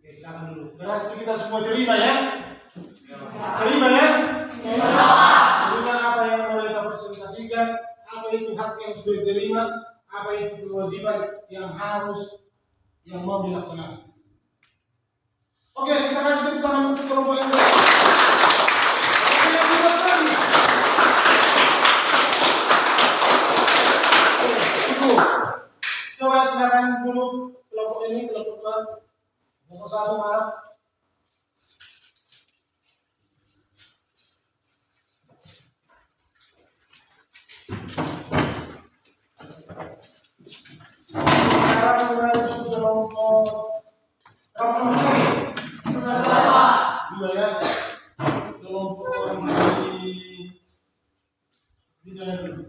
Oke, silakan dulu. Berarti kita semua terima ya? Terima ya? Terima apa yang mereka presentasikan, apa itu hak yang sudah diterima, apa itu kewajiban yang mau dilaksanakan. Oke, kita kasih tepuk tangan untuk kelompok yang coba silakan dulu kelompok ini, kelompok 1 maaf. Sekarang menuju kelompok dua ya, kelompok di dalam dulu.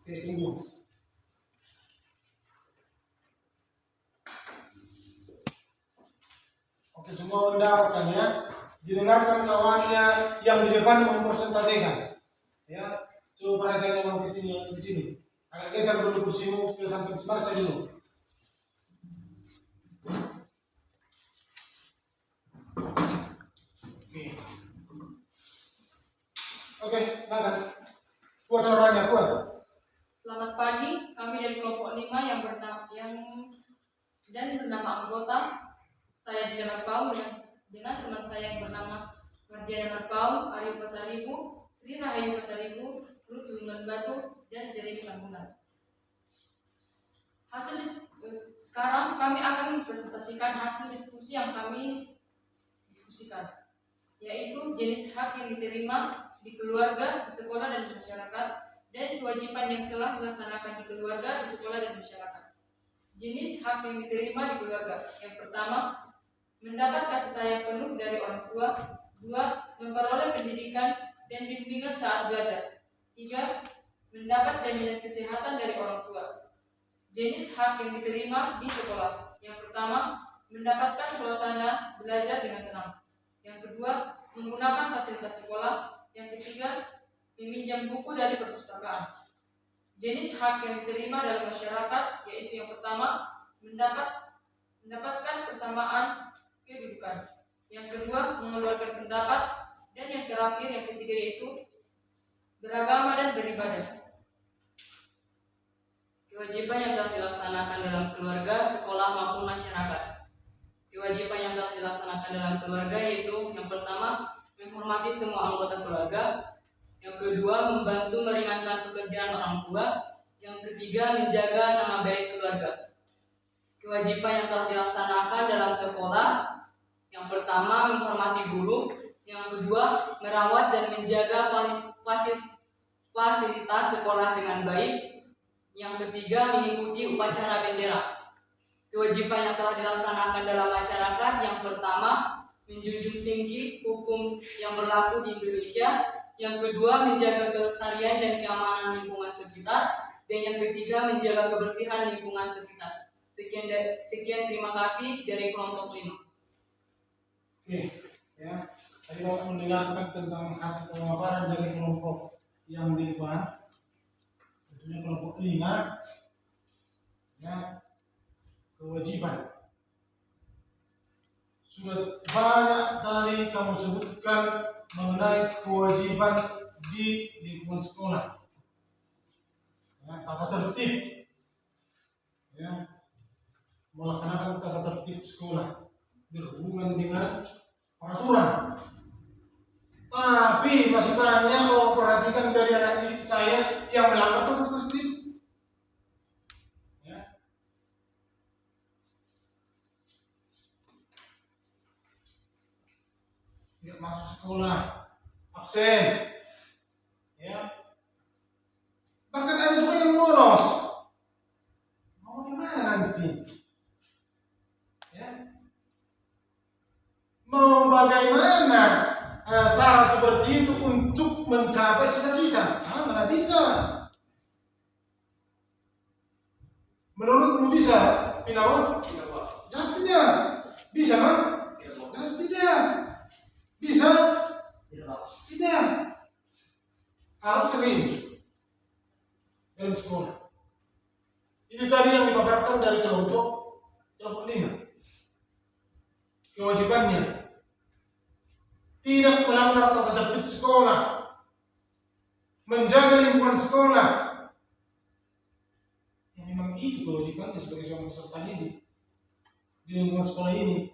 Oke, tunggu. Oke, semua mendengarkan ya. Didengarkan kawannya yang di depan mempresentasikan. Ya, coba perhatikan yang di sini. Agak geser dulu kursimu ke samping sebelah saya dulu. Oke, silakan. Kuat suaranya, kuat. Selamat pagi, kami dari kelompok 5 yang bernama anggota. Saya Diana Marpaung dengan teman saya yang bernama Mardiana Marpaung, Aryo Pasaribu, Sri Rahayu Pasaribu, Ruth Luman Batu, dan Jeremy Tambunan. Sekarang kami akan mempresentasikan hasil diskusi yang kami diskusikan, yaitu jenis hak yang diterima di keluarga, di sekolah, dan di masyarakat, dan kewajiban yang telah dilaksanakan di keluarga, di sekolah, dan masyarakat. Jenis hak yang diterima di keluarga. Yang pertama, mendapat kasih sayang penuh dari orang tua. 2. Memperoleh pendidikan dan bimbingan saat belajar. 3. Mendapat jaminan kesehatan dari orang tua. Jenis hak yang diterima di sekolah. Yang pertama, mendapatkan suasana belajar dengan tenang. Yang kedua, menggunakan fasilitas sekolah. Yang ketiga, meminjam buku dari perpustakaan. Jenis hak yang diterima dalam masyarakat, yaitu yang pertama, mendapatkan persamaan kedudukan. Yang kedua, mengeluarkan pendapat. Dan yang terakhir, yang ketiga, yaitu beragama dan beribadah. Kewajiban yang telah dilaksanakan dalam keluarga, sekolah maupun masyarakat. Kewajiban yang telah dilaksanakan dalam keluarga yaitu yang pertama, menghormati semua anggota keluarga. Yang kedua, membantu meringankan pekerjaan orang tua. Yang ketiga, menjaga nama baik keluarga. Kewajiban yang telah dilaksanakan dalam sekolah. Yang pertama, menghormati guru. Yang kedua, merawat dan menjaga fasilitas sekolah dengan baik. Yang ketiga, mengikuti upacara bendera. Kewajiban yang telah dilaksanakan dalam masyarakat. Yang pertama, menjunjung tinggi hukum yang berlaku di Indonesia. Yang kedua, menjaga kelestarian dan keamanan lingkungan sekitar. Dan yang ketiga, menjaga kebersihan lingkungan sekitar. Sekian terima kasih dari kelompok 5. Oke, ya. Saya mau mendengarkan tentang hasil pemaparan dari kelompok yang di depan. Tentunya kelompok 5. Ya, kewajiban. Sudah banyak kali kamu sebutkan mengenai kewajiban di lingkungan sekolah. Ya, tata tertib. Ya, melaksanakan tata tertib sekolah berhubungan dengan peraturan. Tapi masih banyak kalau perhatikan dari anak didik saya yang melanggar tata tertib. Ya. Tidak masuk sekolah, absen. Ya. Bahkan ada juga yang bolos. Mau gimana nanti? Ya. Mau bagaimana cara seperti itu untuk mencapai cita-cita? Mana bisa? Menurutmu bisa, Pinawan? Jelas tidak. Bisa, Bang? Jelas tidak. Bisa? Tidak. Harus serius dalam sekolah. Itu tadi yang dipaparkan dari kelompok 5. Kewajibannya tidak melanggar tata tertib sekolah, menjaga lingkungan sekolah. Ya, memang itu kewajibannya sebagai seorang peserta didik di lingkungan sekolah ini.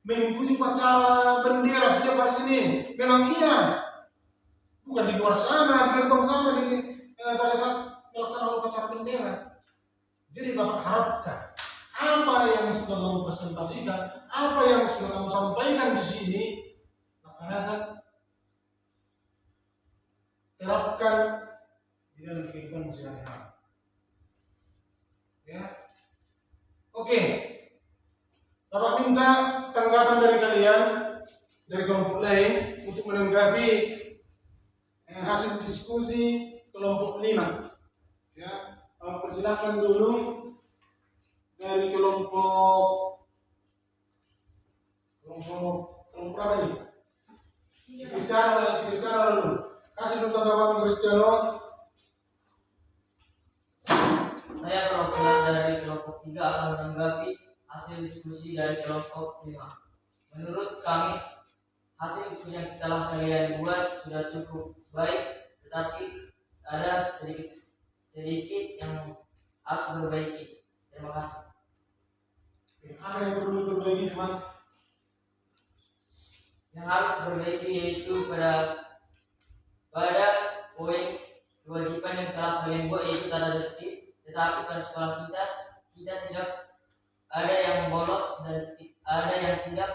Mengikuti upacara bendera setiap hari Senin, memang iya. Bukan di luar sana, di gerbang sana, pada saat melaksanakan upacara bendera. Jadi Bapak harapkan apa yang sudah kamu presentasikan, apa yang sudah kamu sampaikan di sini, laksanakan, terapkan di dalam kehidupan sehari-hari. Ya, oke. Bapak minta tanggapan dari kalian, dari kelompok lain, untuk menanggapi hasil diskusi kelompok 5. Ya, persilakan dulu dari kelompok apa ini? Sekitar dulu. Kasih dulu tanggapan Kristiano. Saya perwakilan dari kelompok 3 akan menanggapi hasil diskusi dari kelompok 5. Menurut kami, hasil diskusi yang telah kalian buat sudah cukup baik, tetapi ada sedikit yang harus diperbaiki. Terima kasih. Apa yang perlu diperbaiki, teman? Yang harus diperbaiki yaitu pada poin kewajiban yang telah kalian buat, yaitu tata tertib. Tetapi pada sekolah kita tidak ada yang bolos dan ada yang tidak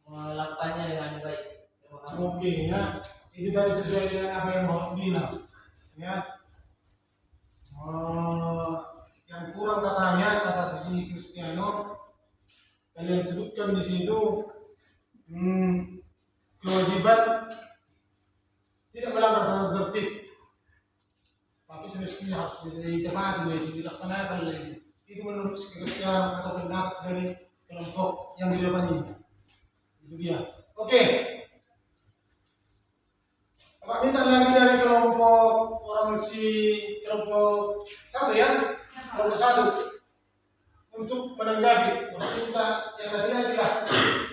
melakukannya dengan baik. Terima kasih. Oke, ya. Itu tadi sesuai dengan apa yang Bapak bilang. Ya. Yang kurang katanya, kata di sini Kristiano, kalian sebutkan di situ kewajiban tidak melanggar tata tertib, tapi semestinya harus ditepati, dilaksanakan lagi. Itu menurut Kristiano atau pendapat dari kelompok yang di depan ini. Itu dia. Oke. Bapak minta lagi dari kelompok kelompok satu ya, kelompok satu untuk menanggapi. Bapak minta yang lagi-lagi lah,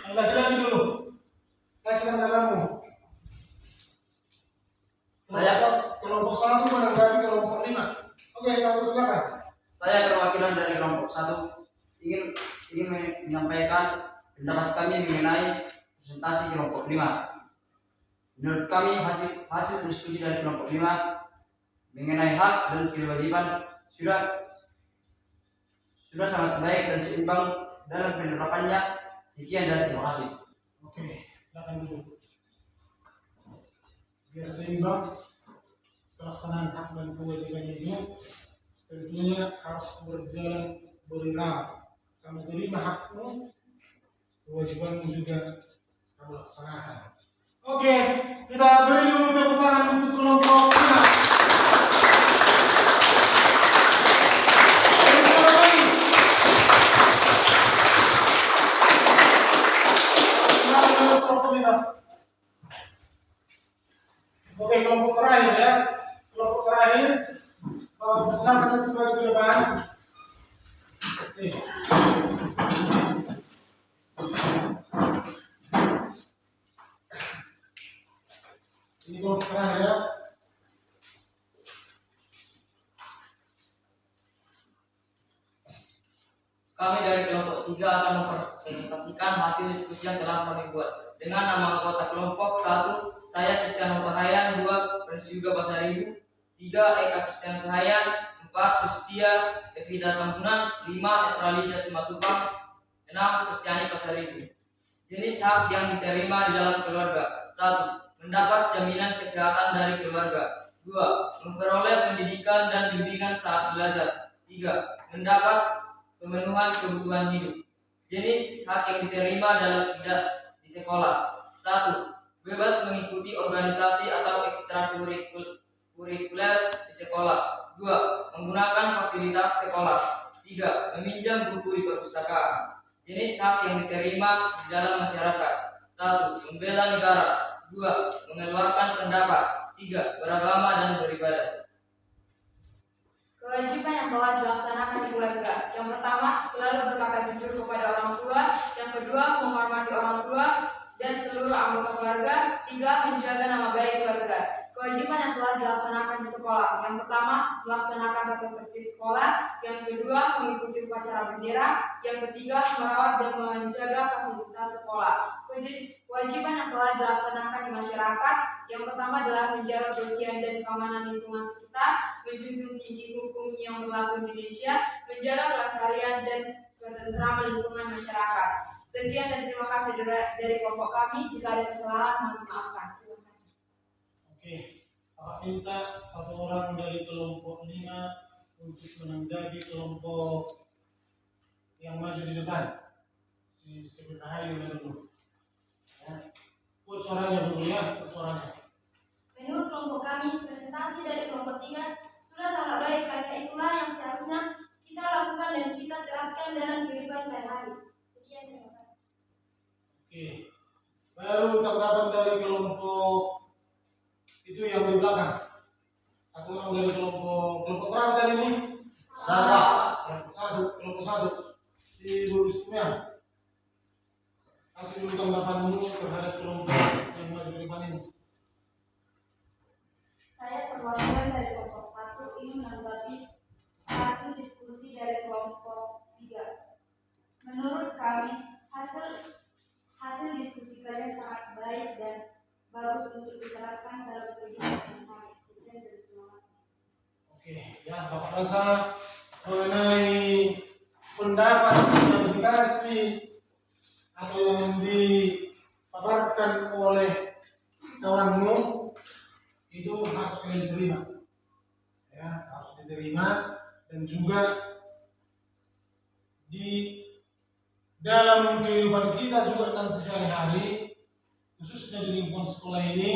yang lagi-lagi dulu. Kasih tanggapanmu. Kelompok satu menanggapi kelompok 5. Oke, kamu silakan. Saya perwakilan dari kelompok 1 ingin menyampaikan pendapat kami mengenai presentasi kelompok 5. Menurut kami hasil diskusi dari kelompok 5 mengenai hak dan kewajiban sudah sangat baik dan seimbang dalam penerapannya. Sekian dan terima kasih. Oke, silakan dulu. Biar seimbang pelaksanaan hak dan kewajiban itu tentunya harus berjalan beriringan. Kamu terima hakmu, kewajibanmu juga kamu laksanakan. Oke, kita beri dulu tepuk tangan untuk kelompok 5. Oke, kelompok terakhir ya. Kelompok terakhir, persilakan untuk maju ke depan. Oke. Ini kelompok terakhir ya. Kami dari kelompok 3 akan mempresentasikan hasil diskusi yang telah kami buat. Dengan nama anggota kelompok 1, saya Kristiano Cahayan, 2 Prince Yuga Pasaribu, 3 Eka Kristian Cahayan, 4 Kristia Evita Tambunan, 5 Esralija Simatupang, 6 Kristiani Pasaribu. Jenis hak yang diterima di dalam keluarga: 1. Mendapat jaminan kesehatan dari keluarga. 2. Memperoleh pendidikan dan bimbingan saat belajar. 3. Mendapat pemenuhan kebutuhan hidup. Jenis hak yang diterima dalam tidak di sekolah: 1. Bebas mengikuti organisasi atau ekstrakurikuler di sekolah. 2. Menggunakan fasilitas sekolah. 3. Meminjam buku di perpustakaan. Jenis hak yang diterima di dalam masyarakat: 1. Membela negara. 2. Mengeluarkan pendapat. 3. Beragama dan beribadah. Kewajiban yang telah dilaksanakan di keluarga: yang pertama, selalu berkata jujur kepada orang tua. Yang kedua, menghormati orang tua dan seluruh anggota keluarga. 3. Menjaga nama baik keluarga. Kewajiban yang telah dilaksanakan di sekolah: yang pertama, melaksanakan tata tertib sekolah. Yang kedua, mengikuti upacara bendera. Yang ketiga, merawat dan menjaga fasilitas sekolah. Kewajiban yang telah dilaksanakan di masyarakat: yang pertama adalah menjaga kebersihan dan keamanan lingkungan sekitar, menjunjung tinggi hukum yang berlaku di Indonesia, menjaga kelestarian dan ketentraman lingkungan masyarakat. Sekian dan terima kasih dari kelompok kami. Jika ada kesalahan, mohon dimaafkan. Terima kasih. Oke, Pak minta satu orang dari kelompok 5 untuk menanggapi kelompok yang maju di depan. Si Stephen Rahayu dulu. Ya. Buat suaranya dulu ya, buat suaranya. Menurut kelompok kami, presentasi dari kelompok 3 sudah sangat baik, karena itulah yang seharusnya kita lakukan dan kita terapkan dalam kehidupan sehari-hari. Sekian, terima kasih. Oke, baru tanggapan dari kelompok itu yang di belakang. Satu orang dari kelompok berapa tadi ini? Kelompok satu. Si Bu Rismian. Kasih dulu tanggapanmu terhadap kelompok maju ke depan ini. Saya perwakilan dari kelompok 1 ingin menanggapi hasil diskusi dari kelompok 3. Menurut kami, hasil diskusi kalian sangat baik dan bagus untuk diterapkan dalam kehidupan kami. Sekian dan terima kasih. Oke, ya Bapak rasa mengenai pendapat yang dikasih atau yang dipaparkan oleh kawanmu itu harus kalian terima, ya harus diterima, dan juga di dalam kehidupan kita juga nanti sehari-hari, khususnya di lingkungan sekolah ini,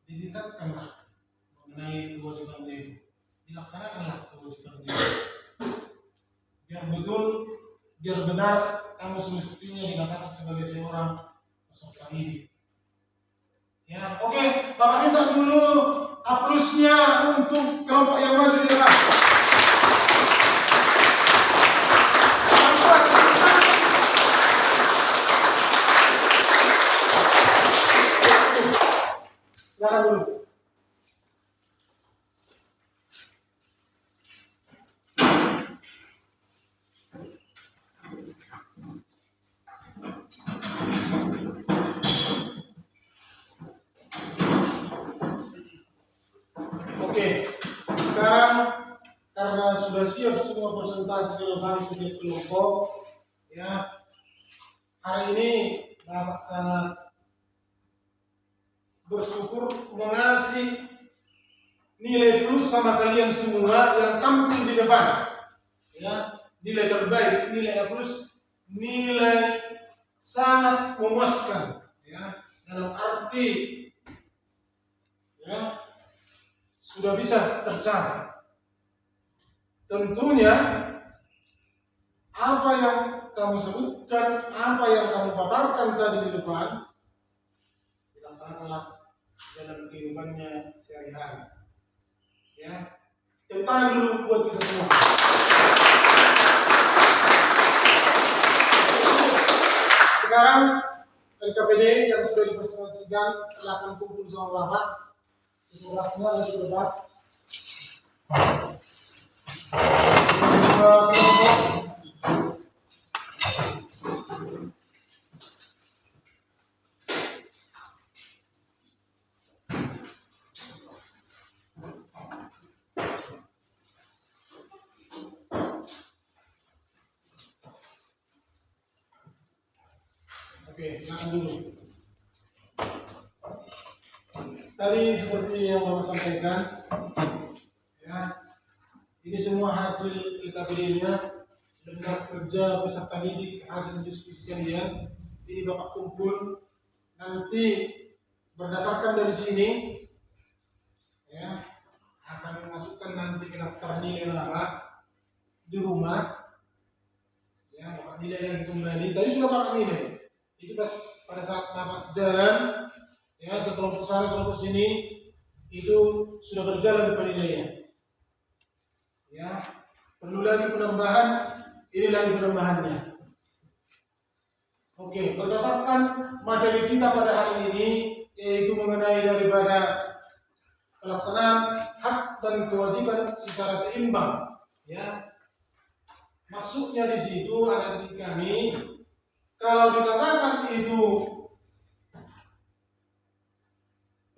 ditingkatkanlah mengenai kewajiban itu, dilaksanakanlah kewajiban itu, biar betul, biar benar kamu semestinya dikatakan sebagai seorang peserta didik. Ya, oke, Bapak minta dulu aplusnya untuk kelompok yang maju di depan. Silakan dulu. Oke, sekarang karena sudah siap semua presentasi dari setiap kelompok, ya hari ini Bapak sangat bersyukur mengasih nilai plus sama kalian semua yang tampil di depan, ya nilai terbaik, nilai A plus, nilai sangat memuaskan, ya dalam arti ya sudah bisa tercapai. Tentunya apa yang kamu sebutkan, apa yang kamu paparkan tadi di depan, dilaksanakanlah dalam kehidupannya sehari-hari. Ya, tepuk tangan dulu buat kita semua. Sekarang LKPD yang sudah dipresentasikan silakan kumpul sama Bapak. Informasinya lebih lebar. Oke, silakan dulu. Tadi seperti yang Bapak sampaikan, ya, ini semua hasil LKPD-nya, benar kerja peserta didik, hasil diskusi kalian, ini Bapak kumpul, nanti berdasarkan dari sini, ya, akan memasukkan nanti ke daftar nilai Bapak di rumah, ya, Bapak nilai lagi kembali. Tadi sudah Bapak nilai, itu pas pada saat Bapak jalan, ya ke kelompok sana, kelompok sini, itu sudah berjalan penilaian. Ya, perlu lagi penambahan, ini lagi penambahannya. Oke, berdasarkan materi kita pada hari ini, yaitu mengenai daripada pelaksanaan hak dan kewajiban secara seimbang. Ya, maksudnya di situ anak didik kami, kalau dikatakan itu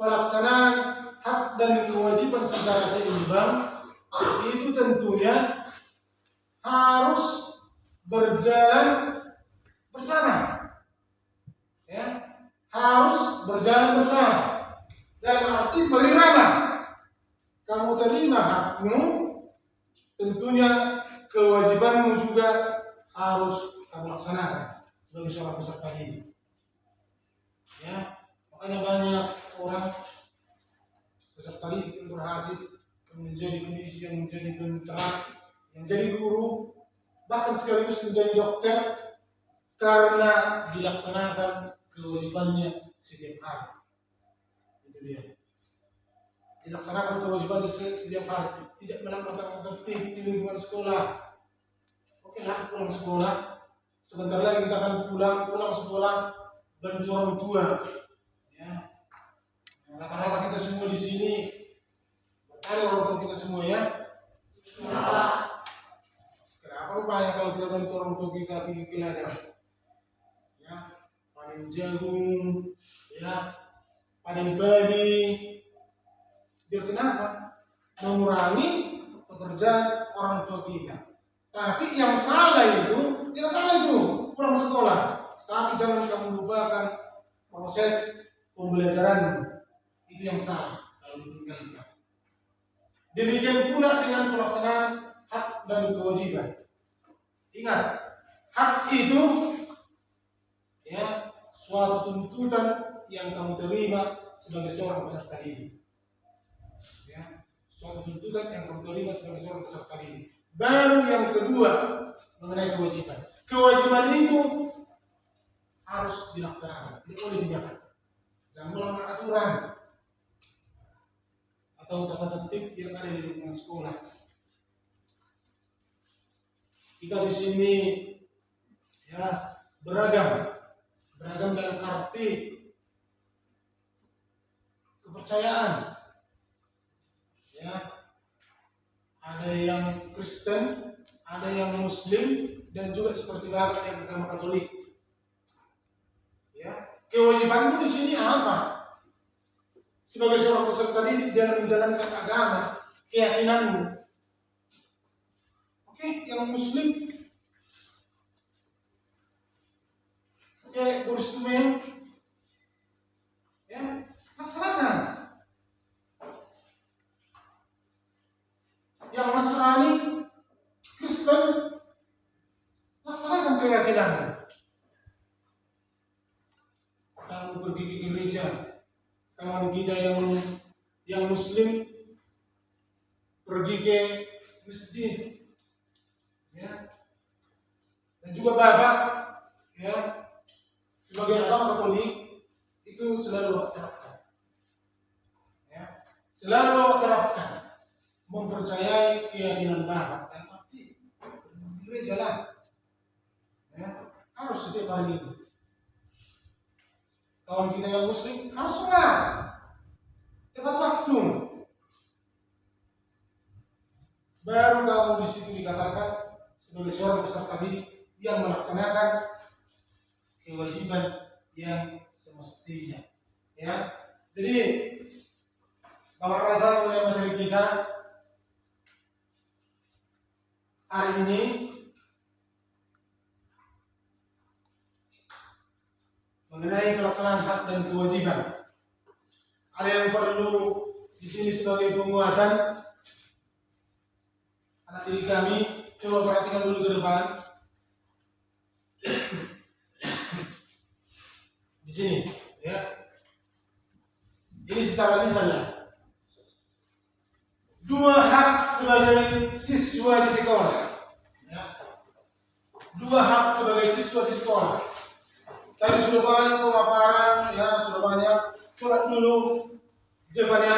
pelaksanaan hak dan kewajiban secara seimbang, itu tentunya harus berjalan bersama, ya harus berjalan bersama dalam arti berirama. Kamu terima hakmu, tentunya kewajibanmu juga harus kamu laksanakan sebagai seorang peserta didik. Ya, makanya banyak orang peserta didik yang berhasil menjadi kondisi yang menjadi tentara, yang jadi guru, bahkan sekaligus menjadi dokter karena dilaksanakan kewajibannya setiap hari. Itu dia. Dilaksanakan kewajiban setiap hari, tidak melanggar tertib di lingkungan sekolah. Oke lah, pulang sekolah, sebentar lagi kita akan pulang sekolah, bantu orang tua. Ya. Rata-rata kita semua di sini ada orang tua kita semua ya. Kenapa rupanya kalau kita bantu orang tua kita bikin ladang? Ya, panen jagung, ya, panen padi. Biar kenapa? Mengurangi pekerjaan orang tua kita. Tapi yang salah itu, tidak salah itu pulang sekolah. Tapi jangan kamu lupakan proses pembelajaran. Itu yang salah kalau ditinggalkan. Demikian pula dengan pelaksanaan hak dan kewajiban. Ingat, hak itu ya suatu tuntutan yang kamu terima sebagai seorang peserta didik. Ya, suatu tuntutan yang kamu terima sebagai seorang peserta didik. Baru yang kedua mengenai kewajiban. Kewajiban itu harus dilaksanakan, tidak boleh ditinggalkan. Jangan melanggar aturan atau tata tertib yang ada di lingkungan sekolah. Kita di sini ya beragam dalam arti kepercayaan. Ya, ada yang Kristen, ada yang Muslim, dan juga seperti bapak yang agama Katolik. Ya, kewajibanmu di sini apa? Sebagai seorang peserta didik dalam menjalankan agama, keyakinanmu. Oke, yang Muslim, oke, beristimewah, ya, laksanakan. Yang Nasrani, Kristen, laksanakan keyakinanmu. Kamu pergi ke gereja, kawan kita yang Muslim pergi ke masjid, ya, dan juga bapak, ya, sebagai agama Katolik itu selalu terapkan, ya, selalu terapkan mempercayai keyakinan bapak dan arti gereja lah, ya, harus setiap hari Minggu. Kawan kita yang Muslim harus sholat tepat waktu. Baru kamu di situ dikatakan sebagai seorang peserta didik yang melaksanakan kewajiban yang semestinya. Ya, jadi Bapak Rasa mengenai materi kita hari ini mengenai pelaksanaan hak dan kewajiban. Ada yang perlu di sini sebagai penguatan anak didik kami. Coba perhatikan dulu ke depan. Di sini, ya. Ini secara misalnya. Dua hak sebagai siswa di sekolah. Ya. Dua hak sebagai siswa di sekolah. Tadi sudah banyak pemaparan, ya, sudah banyak. Coba dulu jawabannya,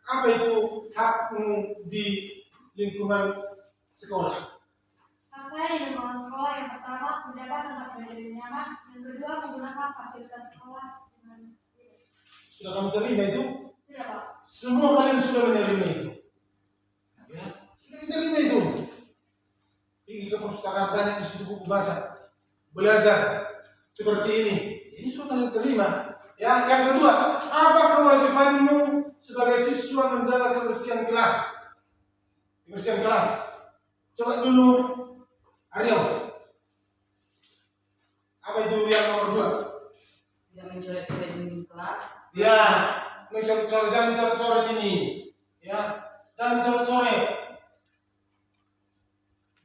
apa itu hakmu di lingkungan sekolah? Hak saya di lingkungan sekolah yang pertama mendapat tempat belajar yang nyaman, yang kedua menggunakan fasilitas sekolah dengan Sudah kamu terima itu? sudah Pak. Semua kalian sudah menerima itu. Ya, sudah diterima itu. Pergi ke perpustakaan banyak di situ buku baca, belajar seperti ini. Ini sudah kalian terima. Ya, yang kedua, apa kewajibanmu sebagai siswa menjaga kebersihan kelas? Kebersihan kelas. Coba dulu, Aryo. Apa itu yang nomor 2? Tidak mencoret-coret dinding kelas. Ya, mencoret-coret, jangan mencoret-coret ini. Ya, jangan mencoret-coret.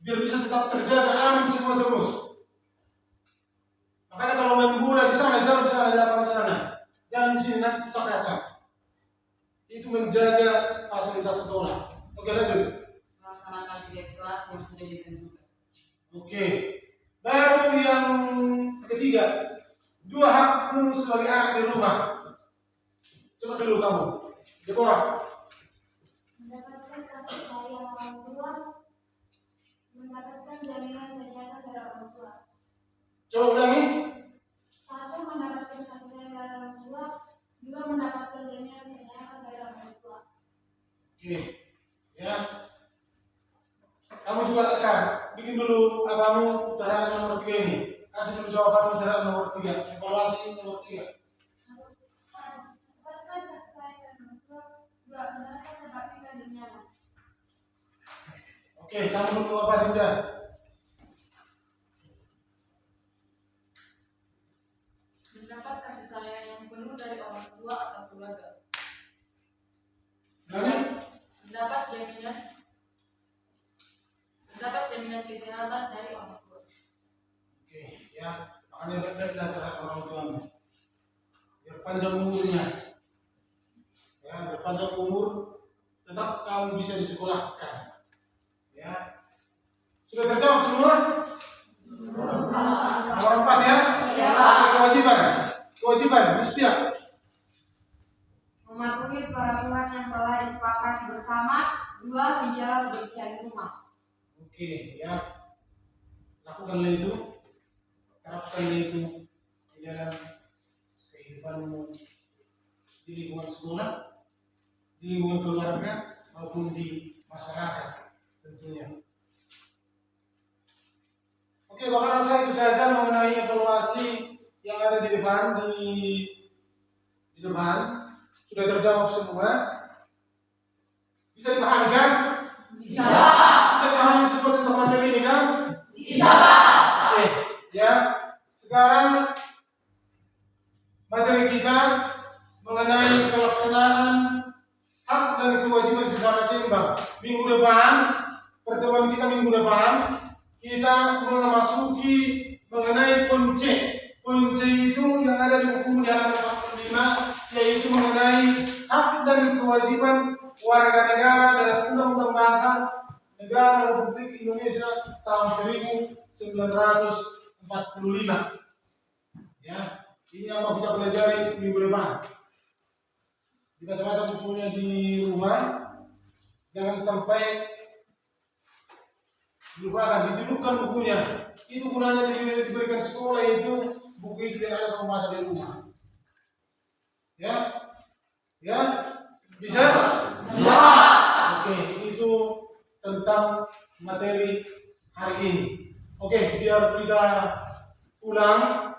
Biar bisa tetap terjaga aman semua terus. Makanya kalau main bola di sana, jauh di sana, di lapangan sana. Jangan di sini, nanti pecah kaca. Itu menjaga fasilitas sekolah. Oke, lanjut. Melaksanakan kegiatan kelas yang sudah ditentukan. Oke. Baru yang ketiga. Dua hakmu sebagai anak di rumah. Coba dulu kamu. Deborah. Mendapatkan kasih sayang orang tua, mendapatkan jaminan kesehatan dari orang tua. Coba ulangi. Satu, mendapatkan Oke, ya. Kamu juga tekan, bikin dulu apamu putaran nomor 3 ini. Kasih dulu jawaban putaran nomor 3, evaluasi nomor 3. Dapatkan kasih sayang dan mengukur. 2. Benarkan tempat tinggal dan nyaman. Oke, kamu dulu apa Dinda? Mendapat kasih sayang yang penuh dari orang tua atau keluarga. Berani? Mendapat jaminan kesehatan dari orang tua. Oke, ya. Makanya baik-baiklah terhadap orang tuamu. Biar panjang umurnya. Ya, biar panjang umur, tetap kamu bisa disekolahkan. Ya. Sudah terjawab semua? Nomor 4 ya? Iya. Kewajiban, Mustia. Mematuhi peraturan yang telah disepakati bersama. 2. Menjaga kebersihan rumah. Oke, ya. Lakukanlah itu. Terapkanlah itu di dalam kehidupanmu di lingkungan sekolah, di lingkungan keluarga, maupun di masyarakat tentunya. Oke, Bapak rasa itu saja mengenai evaluasi yang ada di depan. Di depan sudah terjawab semua. Bisa dipahami kan? Bisa. Bisa dipahami semua tentang materi ini kan? Bisa, Pak. Oke, ya. Sekarang materi kita mengenai pelaksanaan hak dan kewajiban secara seimbang. Minggu depan, pertemuan kita minggu depan, kita memasuki mengenai kunci. Kunci itu yang ada di buku di halaman 45, yaitu mengenai hak dan kewajiban warga negara dalam Undang-Undang Dasar Negara Republik Indonesia tahun 1945. Ya, ini yang mau kita pelajari minggu depan. Dibaca-baca bukunya di rumah, jangan sampai lupakan, ditidurkan bukunya. Itu gunanya diberikan sekolah itu, buku itu tidak ada kamu baca di rumah. Ya, ya, bisa? Bisa. Oke, itu tentang materi hari ini. Oke, biar kita pulang,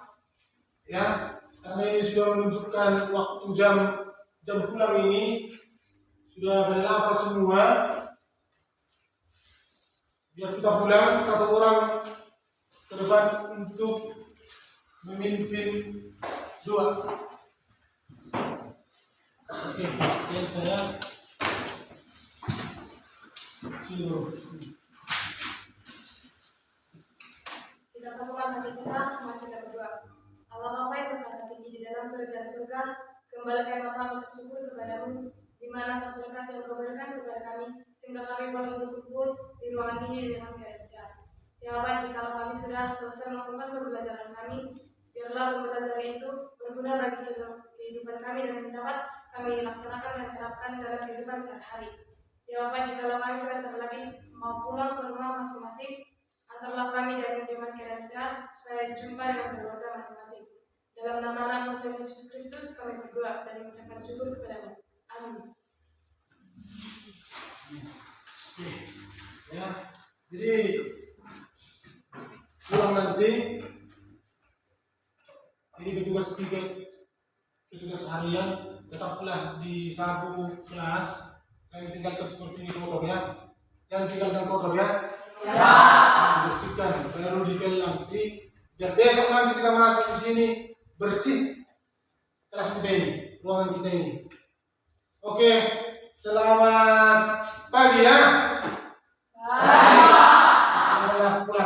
ya, karena ini sudah menunjukkan waktu jam pulang ini sudah pada lapar semua. Biar kita pulang, satu orang ke depan untuk memimpin doa. Oke, dan saya Kita sambungkan hati kita, mari kita berdoa. Allah Bapa yang bertata tinggi di dalam kerajaan surga, kembalikan Bapa ucap syukur kepadamu, di mana atas berkat yang Kau berikan kepada kami, sehingga kami boleh berkumpul di ruangan ini dengan keadaan sehat. Ya Bapa, jika kami sudah selesai melakukan pembelajaran kami, biarlah pembelajaran itu berguna bagi kehidupan kami dan dapat kami laksanakan dan terapkan dalam kehidupan sehari-hari. Ya Bapa, jika kami sudah terlebih mau pulang ke rumah masing-masing, antarlah kami dengan keadaan sehat supaya jumpa dengan keluarga masing-masing. Dalam nama anak Tuhan Yesus Kristus kami berdoa dan mengucapkan syukur kepada-Mu. Amin. ya, jadi pulang nanti ini petugas harian tetaplah di sabu kelas. Jangan tinggalkan seperti ini kotor ya. Jangan tinggalkan kotor ya. Ya. Bersihkan, baru dipel nanti. Biar besok nanti kita masuk di sini bersih kelas kita ini, ruangan kita ini. Oke, selamat pagi ya.